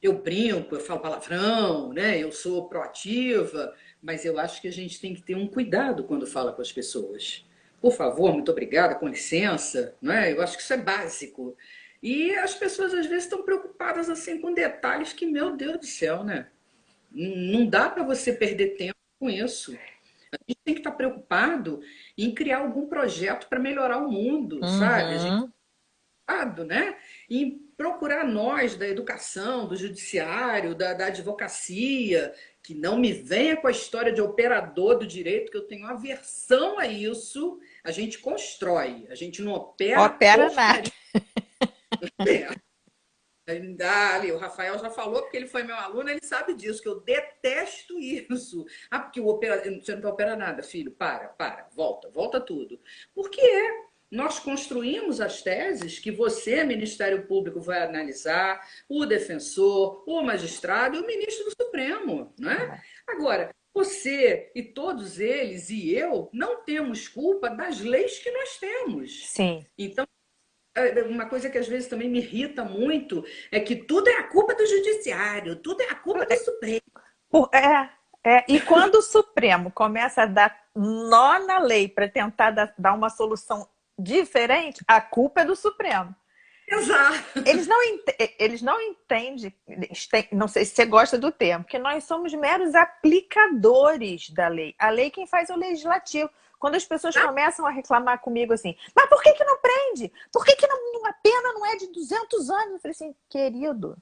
S2: Eu brinco, eu falo palavrão, né? Eu sou proativa, mas eu acho que a gente tem que ter um cuidado quando fala com as pessoas. Por favor, muito obrigada, com licença, não é? Eu acho que isso é básico. E as pessoas às vezes estão preocupadas assim com detalhes que, meu Deus do céu, né? Não dá para você perder tempo com isso. A gente tem que estar preocupado em criar algum projeto para melhorar o mundo, sabe? A gente
S1: Uhum.
S2: né? E procurar nós da educação, do judiciário, da advocacia, que não me venha com a história de operador do direito, que eu tenho aversão a isso. A gente constrói, a gente não opera
S1: Opera nada.
S2: porcaria. Ali, o Rafael já falou, porque ele foi meu aluno, ele sabe disso, que eu detesto isso. Ah, porque o você não vai operar nada, filho. Volta tudo. Porque nós construímos as teses que você, Ministério Público, vai analisar, o defensor, o magistrado e o ministro do Supremo, não é? Agora, você e todos eles e eu não temos culpa das leis que nós temos.
S1: Sim.
S2: Então, uma coisa que às vezes também me irrita muito é que tudo é a culpa do judiciário, tudo é a culpa do Supremo.
S1: E quando o Supremo começa a dar nó na lei para tentar dar uma solução diferente, a culpa é do Supremo.
S2: Exato.
S1: Eles não entendem, não sei se você gosta do termo, que nós somos meros aplicadores da lei. A lei quem faz é o legislativo. Quando as pessoas começam a reclamar comigo assim, mas por que não prende? Por que a pena não é de 200 anos? Eu falei assim, querido,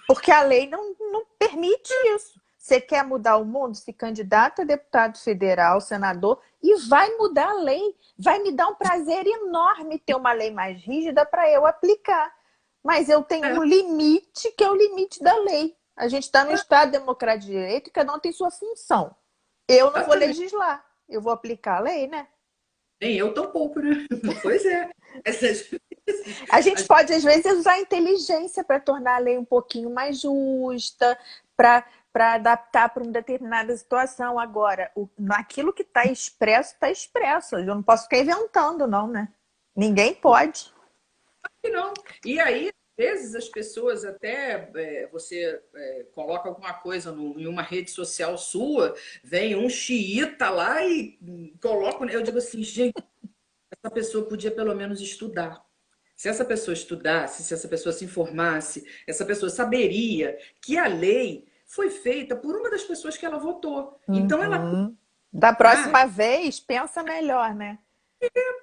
S1: porque a lei não permite isso. Você quer mudar o mundo? Se candidata a deputado federal, senador, e vai mudar a lei. Vai me dar um prazer enorme ter uma lei mais rígida para eu aplicar. Mas eu tenho um limite, que é o limite da lei. A gente está no Estado Democrático de Direito e cada um tem sua função. Eu não vou legislar, eu vou aplicar a lei, né?
S2: Nem eu tampouco, né? Pois é.
S1: A gente pode, às vezes, usar a inteligência para tornar a lei um pouquinho mais justa, para adaptar para uma determinada situação. Agora, naquilo que está expresso, está expresso. Eu não posso ficar inventando, não, né? Ninguém pode.
S2: Não. E aí, às vezes, as pessoas até você coloca alguma coisa em uma rede social sua, vem um xiita lá e coloca. Eu digo assim, gente, essa pessoa podia pelo menos estudar. Se essa pessoa estudasse, se essa pessoa se informasse, essa pessoa saberia que a lei foi feita por uma das pessoas que ela votou. Então ela,
S1: Da próxima vez, pensa melhor, né?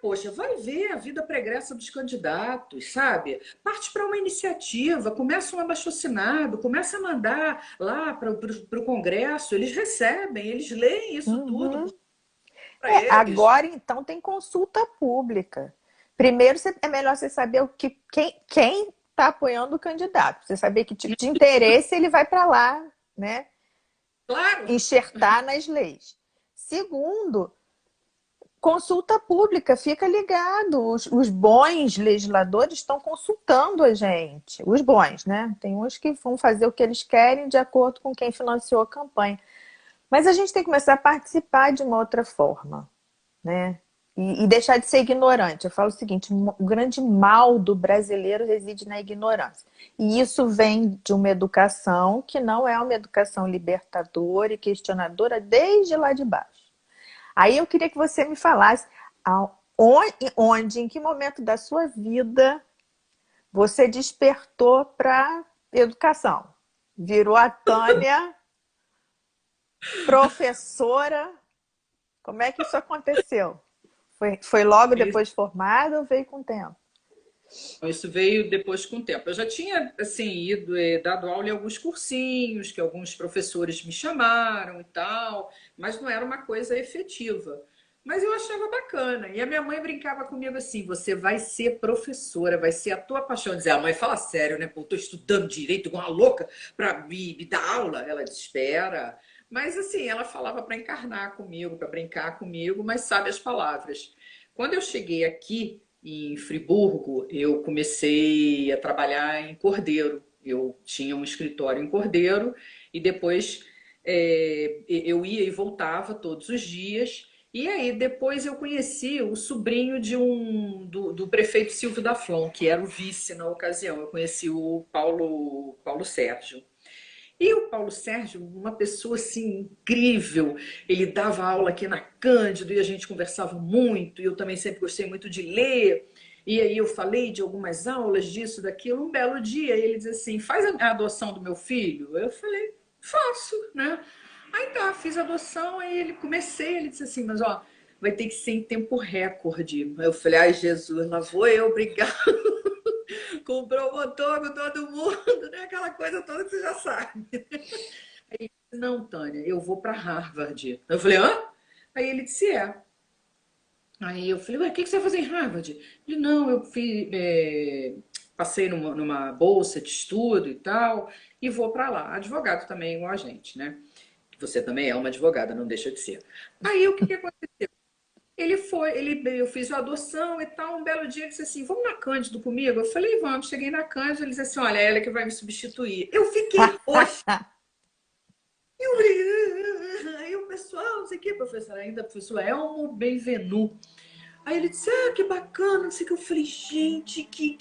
S2: poxa, vai ver a vida pregressa dos candidatos, sabe? Parte para uma iniciativa, começa um abaixo-assinado, começa a mandar lá para o Congresso, eles recebem, eles leem isso tudo para eles.
S1: Agora, então, tem consulta pública. Primeiro, é melhor você saber quem está apoiando o candidato. Você saber que tipo de interesse ele vai para lá, né?
S2: Claro.
S1: Enxertar nas leis. Segundo, consulta pública, fica ligado. Os bons legisladores estão consultando a gente. Os bons, né? Tem uns que vão fazer o que eles querem de acordo com quem financiou a campanha. Mas a gente tem que começar a participar de uma outra forma, né? E deixar de ser ignorante. Eu falo o seguinte, o grande mal do brasileiro reside na ignorância. E isso vem de uma educação que não é uma educação libertadora e questionadora desde lá de baixo. Aí eu queria que você me falasse em que momento da sua vida você despertou para educação. Virou a Tânia professora. Como é que isso aconteceu? Foi logo depois de formada ou veio com o tempo?
S2: Isso veio depois com o tempo. Eu já tinha assim ido dado aula em alguns cursinhos que alguns professores me chamaram e tal, mas não era uma coisa efetiva. Mas eu achava bacana. E a minha mãe brincava comigo assim: você vai ser professora, vai ser a tua paixão. Eu dizia, mãe, fala sério, né? Pô, eu tô estudando direito igual uma louca para me dar aula. Ela disse, espera. Mas assim, ela falava para encarnar comigo, para brincar comigo, mas sabe as palavras. Quando eu cheguei aqui em Friburgo, eu comecei a trabalhar em Cordeiro. Eu tinha um escritório em Cordeiro e depois eu ia e voltava todos os dias. E aí depois eu conheci o sobrinho do prefeito Silvio da Flon, que era o vice na ocasião. Eu conheci o Paulo Sérgio. E o Paulo Sérgio, uma pessoa assim incrível, ele dava aula aqui na Cândido e a gente conversava muito, e eu também sempre gostei muito de ler. E aí eu falei de algumas aulas disso, daquilo. Um belo dia ele diz assim: faz a adoção do meu filho? Eu falei: faço, né? Aí tá, fiz a adoção, aí ele disse assim, mas ó, vai ter que ser em tempo recorde. Aí eu falei: ai Jesus, lá vou eu brigar com o promotor, com todo mundo, né? Aquela coisa toda que você já sabe. Não, Tânia, eu vou para Harvard. Eu falei: hã? Aí ele disse: é. Aí eu falei: ué, o que você vai fazer em Harvard? Ele: não, eu passei numa bolsa de estudo e tal, e vou para lá. Advogado também, igual a gente, né? Você também é uma advogada, não deixa de ser. Aí o que que aconteceu? Eu fiz a adoção e tal. Um belo dia ele disse assim: vamos na Cândido comigo? Eu falei: vamos. Cheguei na Cândido, ele disse assim: olha, ela é que vai me substituir. Eu fiquei roxa. Eu falei: aí o pessoal, não sei o que, professor, ainda professor Elmo Benvenu. Aí ele disse: ah, que bacana, não sei o que. Eu falei: gente, que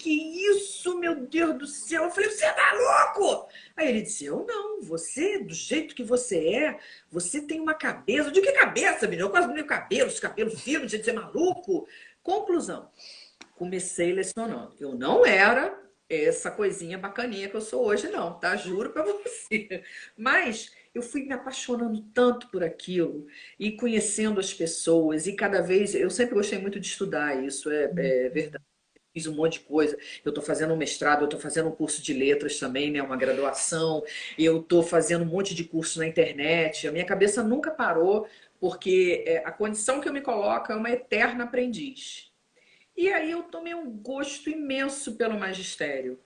S2: isso, meu Deus do céu. Eu falei: você tá louco? Aí ele disse: eu não, você, do jeito que você tem uma cabeça. De que cabeça, menino? Eu quase não tenho cabelo firme, de ser maluco. Conclusão: comecei lecionando. Eu não era essa coisinha bacaninha que eu sou hoje, não, tá? Juro pra você. Mas eu fui me apaixonando tanto por aquilo e conhecendo as pessoas, e cada vez eu sempre gostei muito de estudar, isso é verdade. Fiz um monte de coisa. Eu estou fazendo um mestrado, eu estou fazendo um curso de letras também, né? Uma graduação. Eu estou fazendo um monte de curso na internet. A minha cabeça nunca parou, porque a condição que eu me coloco é uma eterna aprendiz. E aí eu tomei um gosto imenso pelo magistério.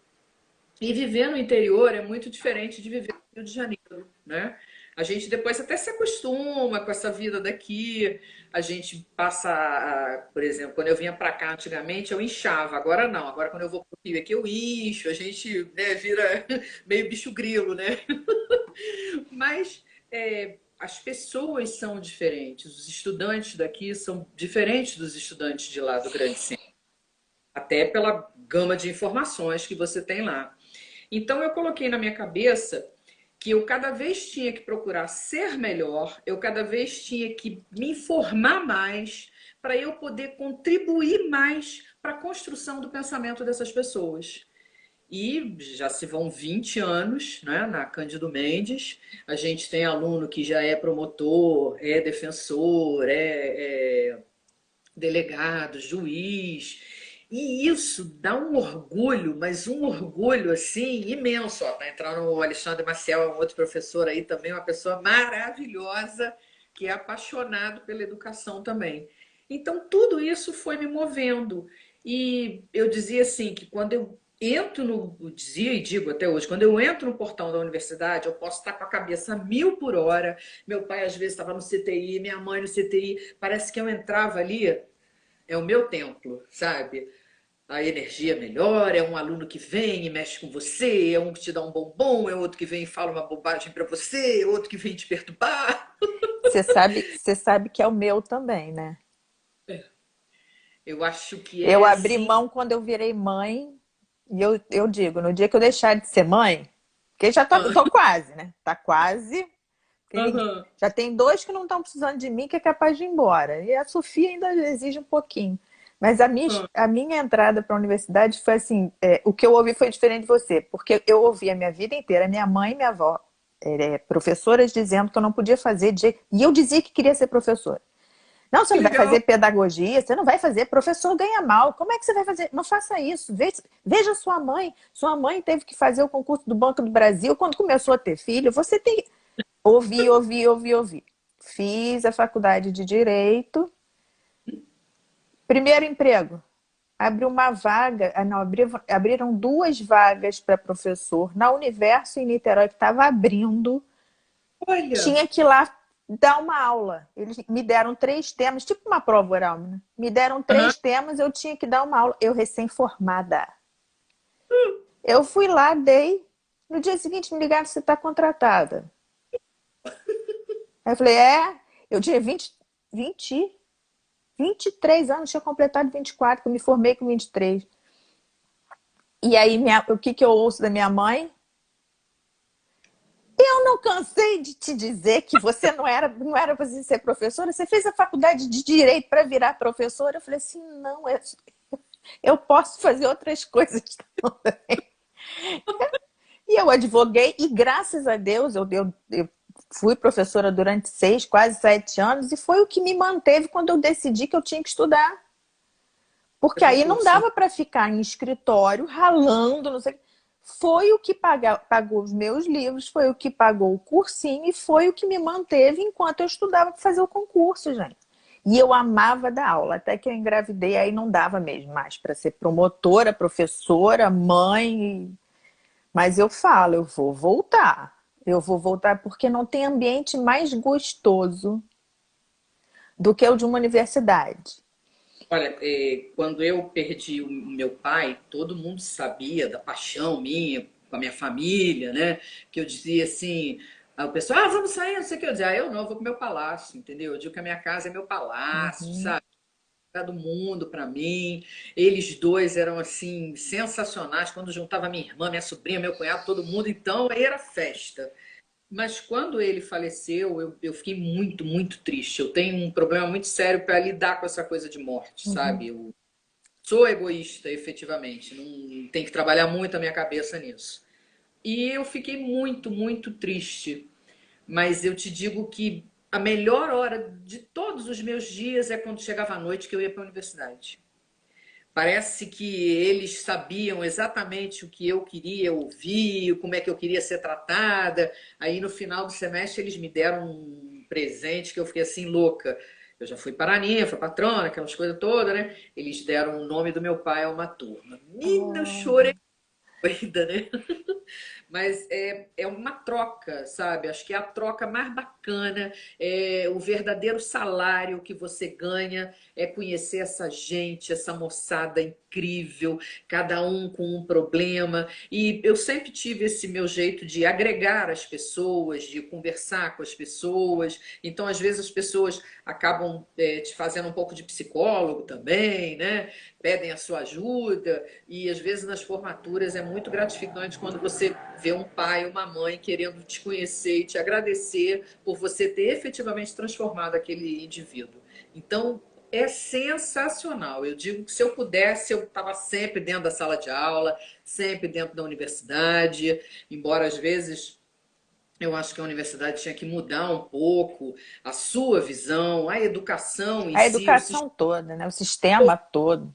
S2: E viver no interior é muito diferente de viver no Rio de Janeiro, né? A gente depois até se acostuma com essa vida daqui. A gente passa, por exemplo, quando eu vinha para cá antigamente, eu inchava. Agora não. Agora quando eu vou pro Rio aqui, eu incho. A gente, né, vira meio bicho grilo, né? Mas as pessoas são diferentes. Os estudantes daqui são diferentes dos estudantes de lá do Grande Centro, até pela gama de informações que você tem lá. Então eu coloquei na minha cabeça que eu cada vez tinha que procurar ser melhor, eu cada vez tinha que me informar mais para eu poder contribuir mais para a construção do pensamento dessas pessoas. E já se vão 20 anos, né, na Cândido Mendes. A gente tem aluno que já é promotor, é defensor, é delegado, juiz. E isso dá um orgulho, mas um orgulho assim imenso. Ó, tá entrando o Alexandre Maciel, um outro professor aí também, uma pessoa maravilhosa, que é apaixonado pela educação também. Então, tudo isso foi me movendo. E eu dizia assim, que quando eu entro no, eu dizia e digo até hoje, quando eu entro no portão da universidade, eu posso estar com a cabeça a mil por hora. Meu pai às vezes estava no CTI, minha mãe no CTI. Parece que eu entrava ali, é o meu templo, sabe? A energia melhora, é um aluno que vem e mexe com você, é um que te dá um bombom, é outro que vem e fala uma bobagem para você, é outro que vem te perturbar.
S1: Você sabe que é o meu também, né?
S2: Eu acho que
S1: Eu
S2: é
S1: abri
S2: assim.
S1: mão quando eu virei mãe, e eu digo, no dia que eu deixar de ser mãe, porque já tô quase, né? Tá quase.
S2: Aham.
S1: Já tem dois que não estão precisando de mim, que é capaz de ir embora. E a Sofia ainda exige um pouquinho. Mas a minha entrada para a universidade foi assim: o que eu ouvi foi diferente de você, porque eu ouvi a minha vida inteira, minha mãe e minha avó, professoras, dizendo que eu não podia fazer de jeito. E eu dizia que queria ser professora. Não, você
S2: Que
S1: não vai
S2: legal.
S1: fazer pedagogia, você não vai fazer, professor ganha mal. Como é que você vai fazer? Não faça isso. Veja sua mãe. Sua mãe teve que fazer o concurso do Banco do Brasil quando começou a ter filho. Você tem que ouvir, ouvir, ouvir, ouvir. Fiz a faculdade de Direito. Primeiro emprego. Abriu uma vaga, não, abriram duas vagas para professor na Universo em Niterói, que estava abrindo.
S2: Olha.
S1: Tinha que ir lá dar uma aula. Eles me deram três temas, tipo uma prova oral, né? Me deram
S2: Aham.
S1: três temas, eu tinha que dar uma aula. Eu recém-formada. Eu fui lá, dei. No dia seguinte me ligaram, você está contratada. Aí eu falei, eu tinha 23 anos, tinha completado 24, que eu me formei com 23. E aí, o que eu ouço da minha mãe? Eu não cansei de te dizer que você não era para você ser professora. Você fez a faculdade de Direito para virar professora. Eu falei assim, não, Eu posso fazer outras coisas também. E eu advoguei, e graças a Deus, eu fui professora durante 6, quase 7 anos, e foi o que me manteve quando eu decidi que eu tinha que estudar.
S2: É
S1: Porque aí não
S2: concurso.
S1: dava para ficar em escritório ralando, não sei. Foi o que pagou os meus livros, foi o que pagou o cursinho e foi o que me manteve enquanto eu estudava para fazer o concurso, gente. E eu amava dar aula, até que eu engravidei, aí não dava mesmo mais para ser promotora, professora, mãe. Mas eu falo, eu vou voltar. Eu vou voltar porque não tem ambiente mais gostoso do que o de uma universidade.
S2: Olha, quando eu perdi o meu pai, todo mundo sabia da paixão minha com a minha família, né? Que eu dizia assim, o pessoal, vamos sair, não sei o que. Eu dizia, eu não, eu vou pro meu palácio, entendeu? Eu digo que a minha casa é meu palácio,
S1: Uhum.
S2: sabe? Do mundo para mim. Eles dois eram assim sensacionais. Quando juntava minha irmã, minha sobrinha, meu cunhado, todo mundo, então aí era festa. Mas quando ele faleceu, eu fiquei muito, muito triste. Eu tenho um problema muito sério para lidar com essa coisa de morte,
S1: Uhum.
S2: sabe? Eu sou egoísta, efetivamente. Não tem que trabalhar muito a minha cabeça nisso. E eu fiquei muito, muito triste. Mas eu te digo que a melhor hora de todos os meus dias é quando chegava a noite que eu ia para a universidade. Parece que eles sabiam exatamente o que eu queria ouvir, como é que eu queria ser tratada. Aí no final do semestre eles me deram um presente que eu fiquei assim louca. Eu já fui paraninfa, patrona, aquelas coisas todas, né? Eles deram o nome do meu pai a uma turma. Menina, eu chorei
S1: Oh.
S2: doida, né? Mas é uma troca, sabe? Acho que é a troca mais bacana, é o verdadeiro salário que você ganha é conhecer essa gente, essa moçada incrível, cada um com um problema. E eu sempre tive esse meu jeito de agregar as pessoas, de conversar com as pessoas. Então, às vezes, as pessoas acabam te fazendo um pouco de psicólogo também, né? Pedem a sua ajuda. E às vezes nas formaturas é muito gratificante quando você vê um pai, uma mãe querendo te conhecer e te agradecer por você ter efetivamente transformado aquele indivíduo. Então, é sensacional. Eu digo que se eu pudesse, eu estava sempre dentro da sala de aula, sempre dentro da universidade, embora às vezes eu acho que a universidade tinha que mudar um pouco a sua visão, a educação em
S1: A
S2: si, o sistema
S1: educação toda, né? O sistema todo.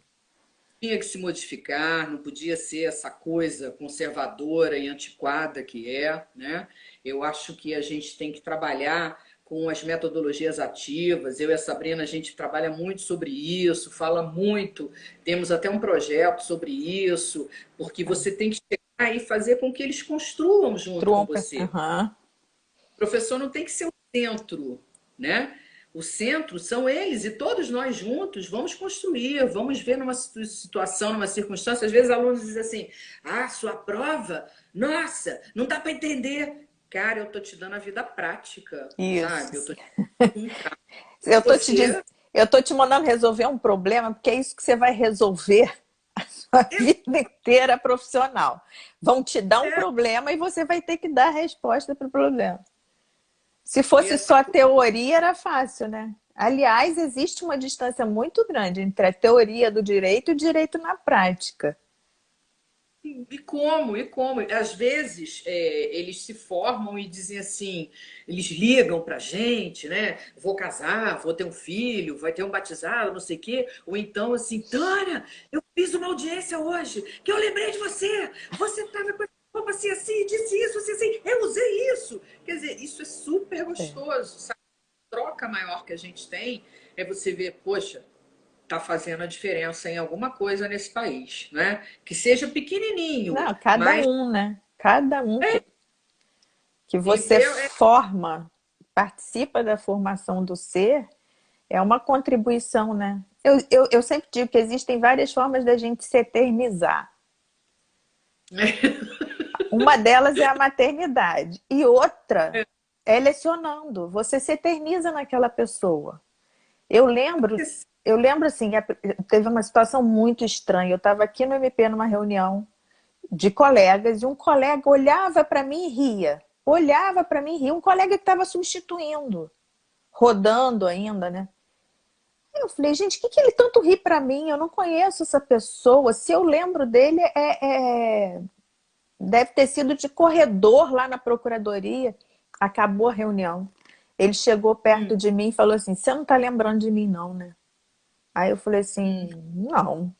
S2: tinha que se modificar, não podia ser essa coisa conservadora e antiquada que é, né? Eu acho que a gente tem que trabalhar com as metodologias ativas. Eu e a Sabrina, a gente trabalha muito sobre isso, fala muito, temos até um projeto sobre isso, porque você tem que chegar e fazer com que eles construam junto com
S1: Trunca.
S2: você.
S1: Uhum.
S2: O professor não tem que ser o centro, né? O centro são eles e todos nós juntos vamos construir, vamos ver numa situação, numa circunstância. Às vezes alunos dizem assim: sua prova, nossa, não dá para entender. Cara, eu tô te dando a vida prática, sabe? Eu
S1: Isso.
S2: tô te dando um caso.
S1: Eu tô te diz...
S2: Você
S1: eu tô te mandando resolver um problema, porque é isso que você vai resolver a vida inteira profissional. Vão te dar um
S2: é
S1: problema e você vai ter que dar a resposta para o problema. Se fosse
S2: essa
S1: só teoria, era fácil, né? Aliás, existe uma distância muito grande entre a teoria do direito e o direito na prática.
S2: E como? E como? Às vezes eles se formam e dizem assim, eles ligam pra gente, né? Vou casar, vou ter um filho, vai ter um batizado, não sei o quê. Ou então assim, Tânia, eu fiz uma audiência hoje, que eu lembrei de você. Você estava com a roupa assim, assim, disse isso, assim, assim, eu usei isso. Quer dizer, isso é super
S1: É.
S2: gostoso, sabe? A troca maior que a gente tem é você ver, poxa, está fazendo a diferença em alguma coisa nesse país, né? Que seja pequenininho,
S1: Não, cada
S2: mas
S1: um, né? Cada um que você
S2: então
S1: forma, participa da formação do ser, é uma contribuição, né? Eu sempre digo que existem várias formas da gente se eternizar. Uma delas é a maternidade. E outra é lecionando. Você se eterniza naquela pessoa. Eu lembro, eu lembro assim, teve uma situação muito estranha. Eu estava aqui no MP numa reunião de colegas e um colega olhava para mim e ria. Olhava para mim e ria. Um colega que estava substituindo, rodando ainda, né? Eu falei, gente, o que que ele tanto ri pra mim? Eu não conheço essa pessoa. Se eu lembro dele, deve ter sido de corredor lá na procuradoria. Acabou a reunião. Ele chegou perto
S2: Hum,
S1: de mim e falou assim: Você não tá lembrando de mim, não, né? Aí eu falei assim:
S2: hum.
S1: Não.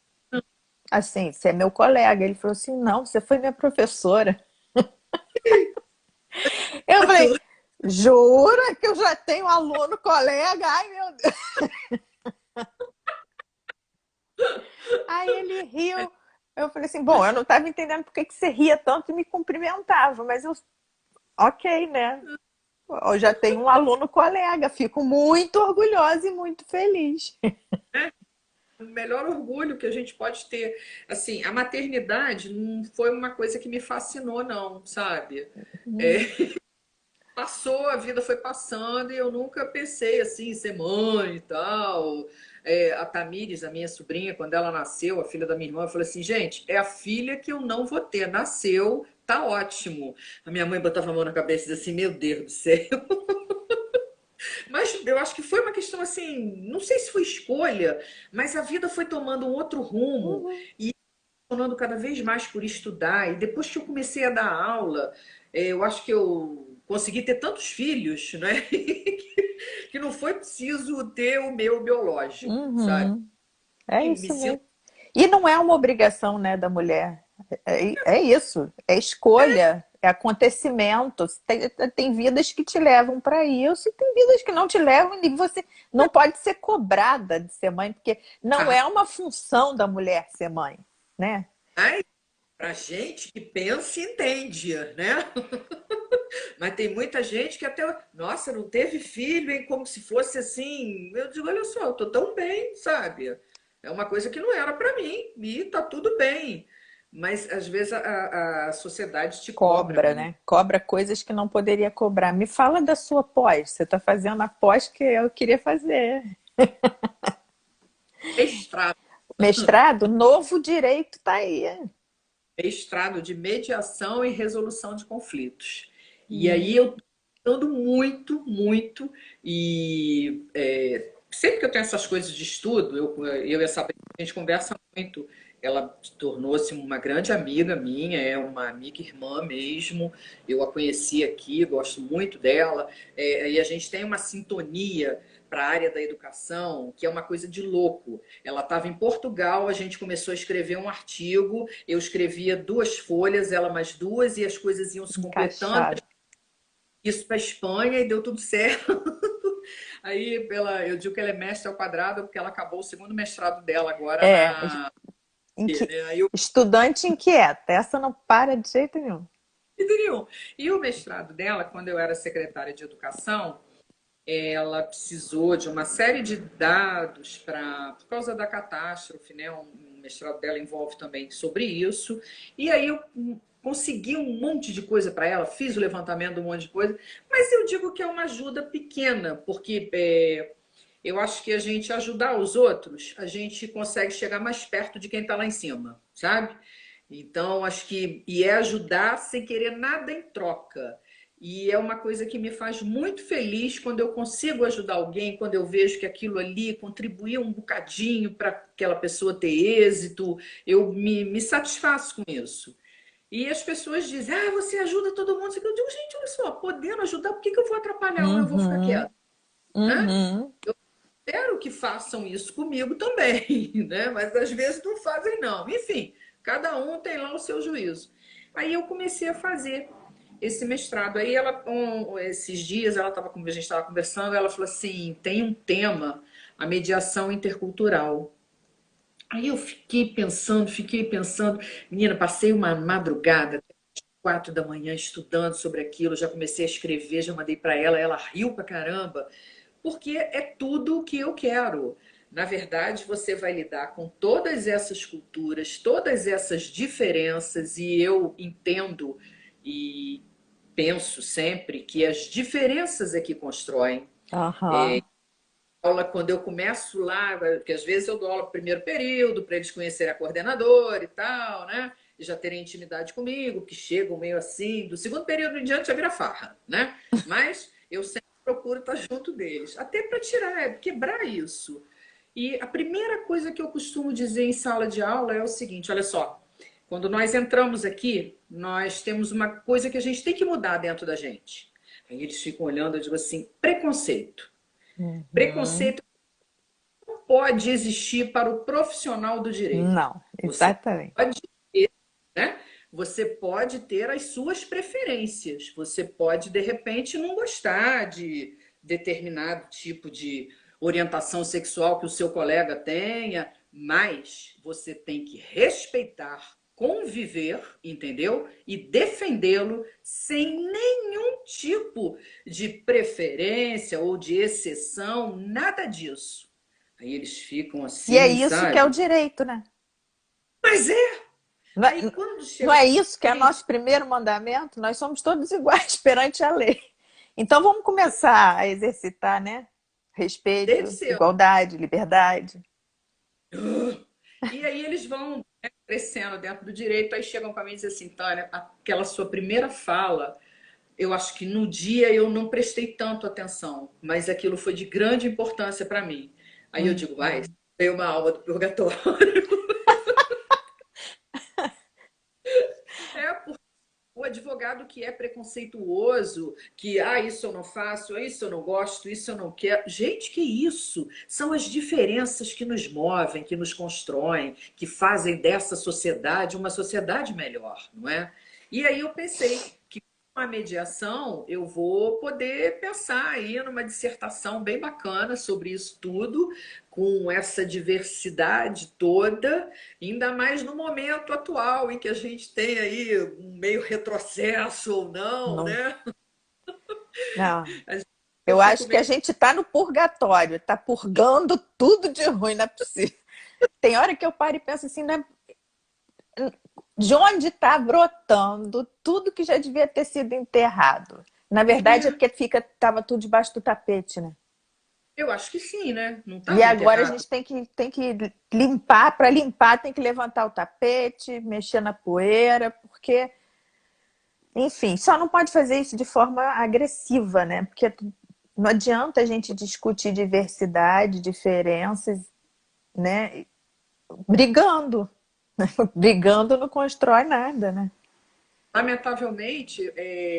S1: Assim, você é meu colega. Ele falou assim: Não, você foi minha professora. Eu falei: Jura que eu já tenho aluno colega? Ai, meu Deus. Aí ele riu. Eu falei assim: Bom, eu não estava entendendo por que que você ria tanto e me cumprimentava, mas eu, ok, né? Eu já tenho um aluno colega, fico muito orgulhosa e muito feliz.
S2: O melhor orgulho que a gente pode ter. Assim, a maternidade não foi uma coisa que me fascinou, não, sabe? Passou, a vida foi passando e eu nunca pensei assim, em ser mãe e tal. A Tamires, a minha sobrinha, quando ela nasceu, a filha da minha irmã, eu falei assim, gente, é a filha que eu não vou ter. Nasceu, tá ótimo. A minha mãe botava a mão na cabeça e dizia assim, meu Deus do céu. Mas eu acho que foi uma questão assim, não sei se foi escolha, mas a vida foi tomando um outro rumo
S1: Uhum.
S2: e tornando cada vez mais por estudar. E depois que eu comecei a dar aula, eu acho que eu consegui ter tantos filhos, né? Que não foi preciso ter o meu biológico, sabe?
S1: Uhum. É
S2: E me
S1: isso
S2: sinto
S1: mesmo. E não é uma obrigação, né, da mulher. É isso. É escolha, é acontecimento. Tem vidas que te levam para isso e tem vidas que não te levam e você não pode ser cobrada de ser mãe, porque não é uma função da mulher ser mãe, né?
S2: arrasar pra gente que pensa e entende, né? Mas tem muita gente que até, nossa, não teve filho, hein? Como se fosse assim. Eu digo, olha só, eu tô tão bem, sabe? É uma coisa que não era para mim e tá tudo bem. Mas às vezes a sociedade te cobra
S1: Cobra,
S2: muito.
S1: né? Cobra coisas que não poderia cobrar. Me fala da sua pós. Você está fazendo a pós que eu queria fazer.
S2: Mestrado,
S1: Mestrado, novo direito tá aí.
S2: mestrado de mediação e resolução de conflitos. E aí
S1: Hum,
S2: eu tô estudando muito, muito, e sempre que eu tenho essas coisas de estudo, eu e essa a gente conversa muito. Ela tornou-se uma grande amiga minha, é uma amiga irmã mesmo. Eu a conheci aqui, gosto muito dela, e a gente tem uma sintonia para a área da educação, que é uma coisa de louco. Ela estava em Portugal, a gente começou a escrever um artigo, eu escrevia 2 folhas, ela mais 2, e as coisas iam se completando.
S1: encaixado.
S2: Isso para a Espanha e deu tudo certo. Aí eu digo que ela é mestre ao quadrado, porque ela acabou o segundo mestrado dela agora
S1: É,
S2: na.
S1: inqui-
S2: Né? Aí eu
S1: estudante inquieta. Essa não para de jeito nenhum.
S2: e o mestrado dela, quando eu era secretária de educação, ela precisou de uma série de dados por causa da catástrofe, né? O mestrado dela envolve também sobre isso. E aí eu consegui um monte de coisa para ela, fiz o levantamento de um monte de coisa, mas eu digo que é uma ajuda pequena, porque eu acho que a gente ajudar os outros, a gente consegue chegar mais perto de quem está lá em cima, sabe? Então, acho que e é ajudar sem querer nada em troca. E é uma coisa que me faz muito feliz quando eu consigo ajudar alguém, quando eu vejo que aquilo ali contribuiu um bocadinho para aquela pessoa ter êxito, eu me satisfaço com isso. E as pessoas dizem, ah, você ajuda todo mundo. Eu digo, gente, olha só, podendo ajudar, por que que eu vou atrapalhar ou eu vou ficar
S1: Uhum,
S2: quieta? Né?
S1: uhum.
S2: Espero que façam isso comigo também, né? Mas às vezes não fazem, não. Enfim, cada um tem lá o seu juízo. Aí eu comecei a fazer esse mestrado. Aí ela, esses dias, a gente estava conversando, ela falou assim: tem um tema, a mediação intercultural. Aí eu fiquei pensando, menina, passei uma madrugada, 4 da manhã, estudando sobre aquilo, já comecei a escrever, já mandei para ela, ela riu pra caramba, porque é tudo o que eu quero. Na verdade, você vai lidar com todas essas culturas, todas essas diferenças, e eu entendo e penso sempre que as diferenças é que constroem.
S1: Aham.
S2: Aula, quando eu começo lá, porque às vezes eu dou aula no primeiro período, para eles conhecerem a coordenadora e tal, né? E já terem intimidade comigo, que chegam meio assim, do segundo período em diante já vira farra, né? Mas eu sempre procuro estar junto deles, até para tirar, quebrar isso. E a primeira coisa que eu costumo dizer em sala de aula é o seguinte: olha só, quando nós entramos aqui, nós temos uma coisa que a gente tem que mudar dentro da gente. Aí eles ficam olhando, eu digo assim: preconceito.
S1: Uhum.
S2: Preconceito não pode existir para o profissional do direito.
S1: Não,
S2: Você
S1: exatamente.
S2: pode ter, né? Você pode ter as suas preferências. Você pode, de repente, não gostar de determinado tipo de orientação sexual que o seu colega tenha, mas você tem que respeitar, conviver, entendeu? E defendê-lo sem nenhum tipo de preferência ou de exceção, nada disso. Aí eles ficam
S1: E é
S2: assim,
S1: isso que é o
S2: sabe?
S1: direito, né?
S2: Mas é.
S1: Não é,
S2: Aí quando
S1: não
S2: chega
S1: é isso que é
S2: gente,
S1: nosso primeiro mandamento? Nós somos todos iguais perante a lei. Então vamos começar a exercitar, né?
S2: deve
S1: Respeito,
S2: ser.
S1: igualdade, liberdade.
S2: E aí eles vão, né, crescendo dentro do direito, aí chegam para mim e dizem assim, Tânia, aquela sua primeira fala, eu acho que no dia eu não prestei tanto atenção, mas aquilo foi de grande importância para mim. Aí eu digo, vai,
S1: Uhum.
S2: foi uma aula do purgatório. É porque o advogado que é preconceituoso, que isso eu não faço, isso eu não gosto, isso eu não quero. Gente, que isso? São as diferenças que nos movem, que nos constroem, que fazem dessa sociedade uma sociedade melhor, não é? E aí eu pensei que com a mediação eu vou poder pensar aí numa dissertação bem bacana sobre isso tudo, com essa diversidade toda. Ainda mais no momento atual, em que a gente tem aí um meio retrocesso ou não,
S1: Não,
S2: né?
S1: não.
S2: Eu
S1: Eu
S2: fico
S1: acho que a
S2: meio.
S1: gente está no purgatório, está purgando tudo de ruim, não é possível. Tem hora que eu paro e penso assim, né? De onde está brotando tudo que já devia ter sido enterrado? Na verdade, é
S2: É,
S1: porque estava tudo debaixo do tapete, né?
S2: eu acho que sim, né? Não
S1: E
S2: estava
S1: agora a
S2: enterrado.
S1: gente tem que limpar, para limpar tem que levantar o tapete, mexer na poeira, porque, enfim, só não pode fazer isso de forma agressiva, né? Porque não adianta a gente discutir diversidade, diferenças, né? Brigando. Brigando não constrói nada, né?
S2: Lamentavelmente,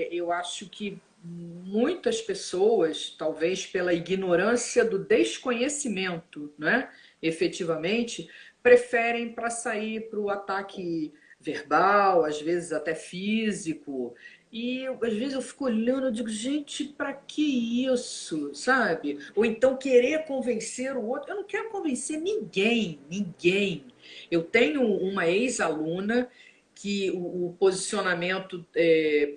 S2: eu acho que muitas pessoas, talvez pela ignorância do desconhecimento, né, efetivamente, preferem para sair para o ataque verbal, às vezes até físico. E às vezes eu fico olhando e digo, gente, para que isso, sabe? Ou então querer convencer o outro. Eu não quero convencer ninguém, ninguém. Eu tenho uma ex-aluna que o posicionamento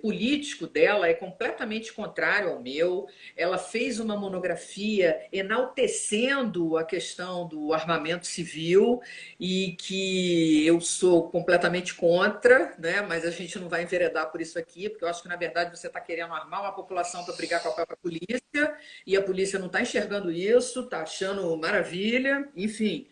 S2: político dela é completamente contrário ao meu. Ela fez uma monografia enaltecendo a questão do armamento civil e que eu sou completamente contra, né? Mas a gente não vai enveredar por isso aqui, porque eu acho que na verdade você está querendo armar uma população para brigar com a própria polícia e a polícia não está enxergando isso, está achando maravilha, enfim.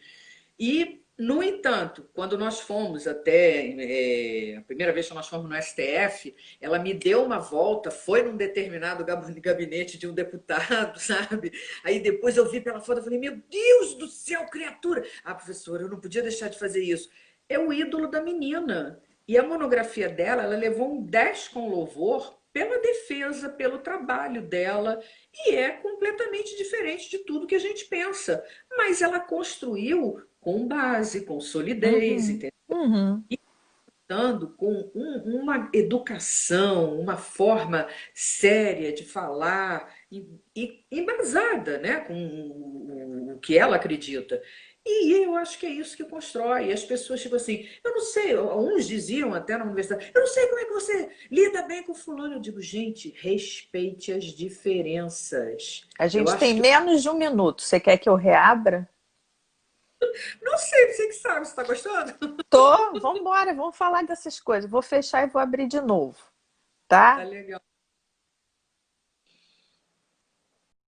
S2: E, no entanto, quando nós fomos até, a primeira vez que nós fomos no STF, ela me deu uma volta, foi num determinado gabinete de um deputado, sabe? Aí depois eu vi pela foto e falei, meu Deus do céu, criatura! Ah, professora, eu não podia deixar de fazer isso. É o ídolo da menina. E a monografia dela, ela levou um 10 com louvor pela defesa, pelo trabalho dela, e é completamente diferente de tudo que a gente pensa. Mas ela construiu com base, com solidez,
S1: Uhum,
S2: entendeu?
S1: uhum.
S2: Com uma educação, uma forma séria de falar e embasada, né, com o que ela acredita. E eu acho que é isso que constrói. E as pessoas, tipo assim, eu não sei, uns diziam até na universidade, eu não sei como é que você lida bem com fulano. Eu digo, gente, respeite as diferenças.
S1: A
S2: Eu
S1: gente tem
S2: acho que.
S1: menos de um minuto. Você quer que eu reabra?
S2: Não sei, você que sabe, você está gostando?
S1: Tô, vamos embora, vamos falar dessas coisas. Vou fechar e vou abrir de novo,
S2: Tá
S1: tá?
S2: legal.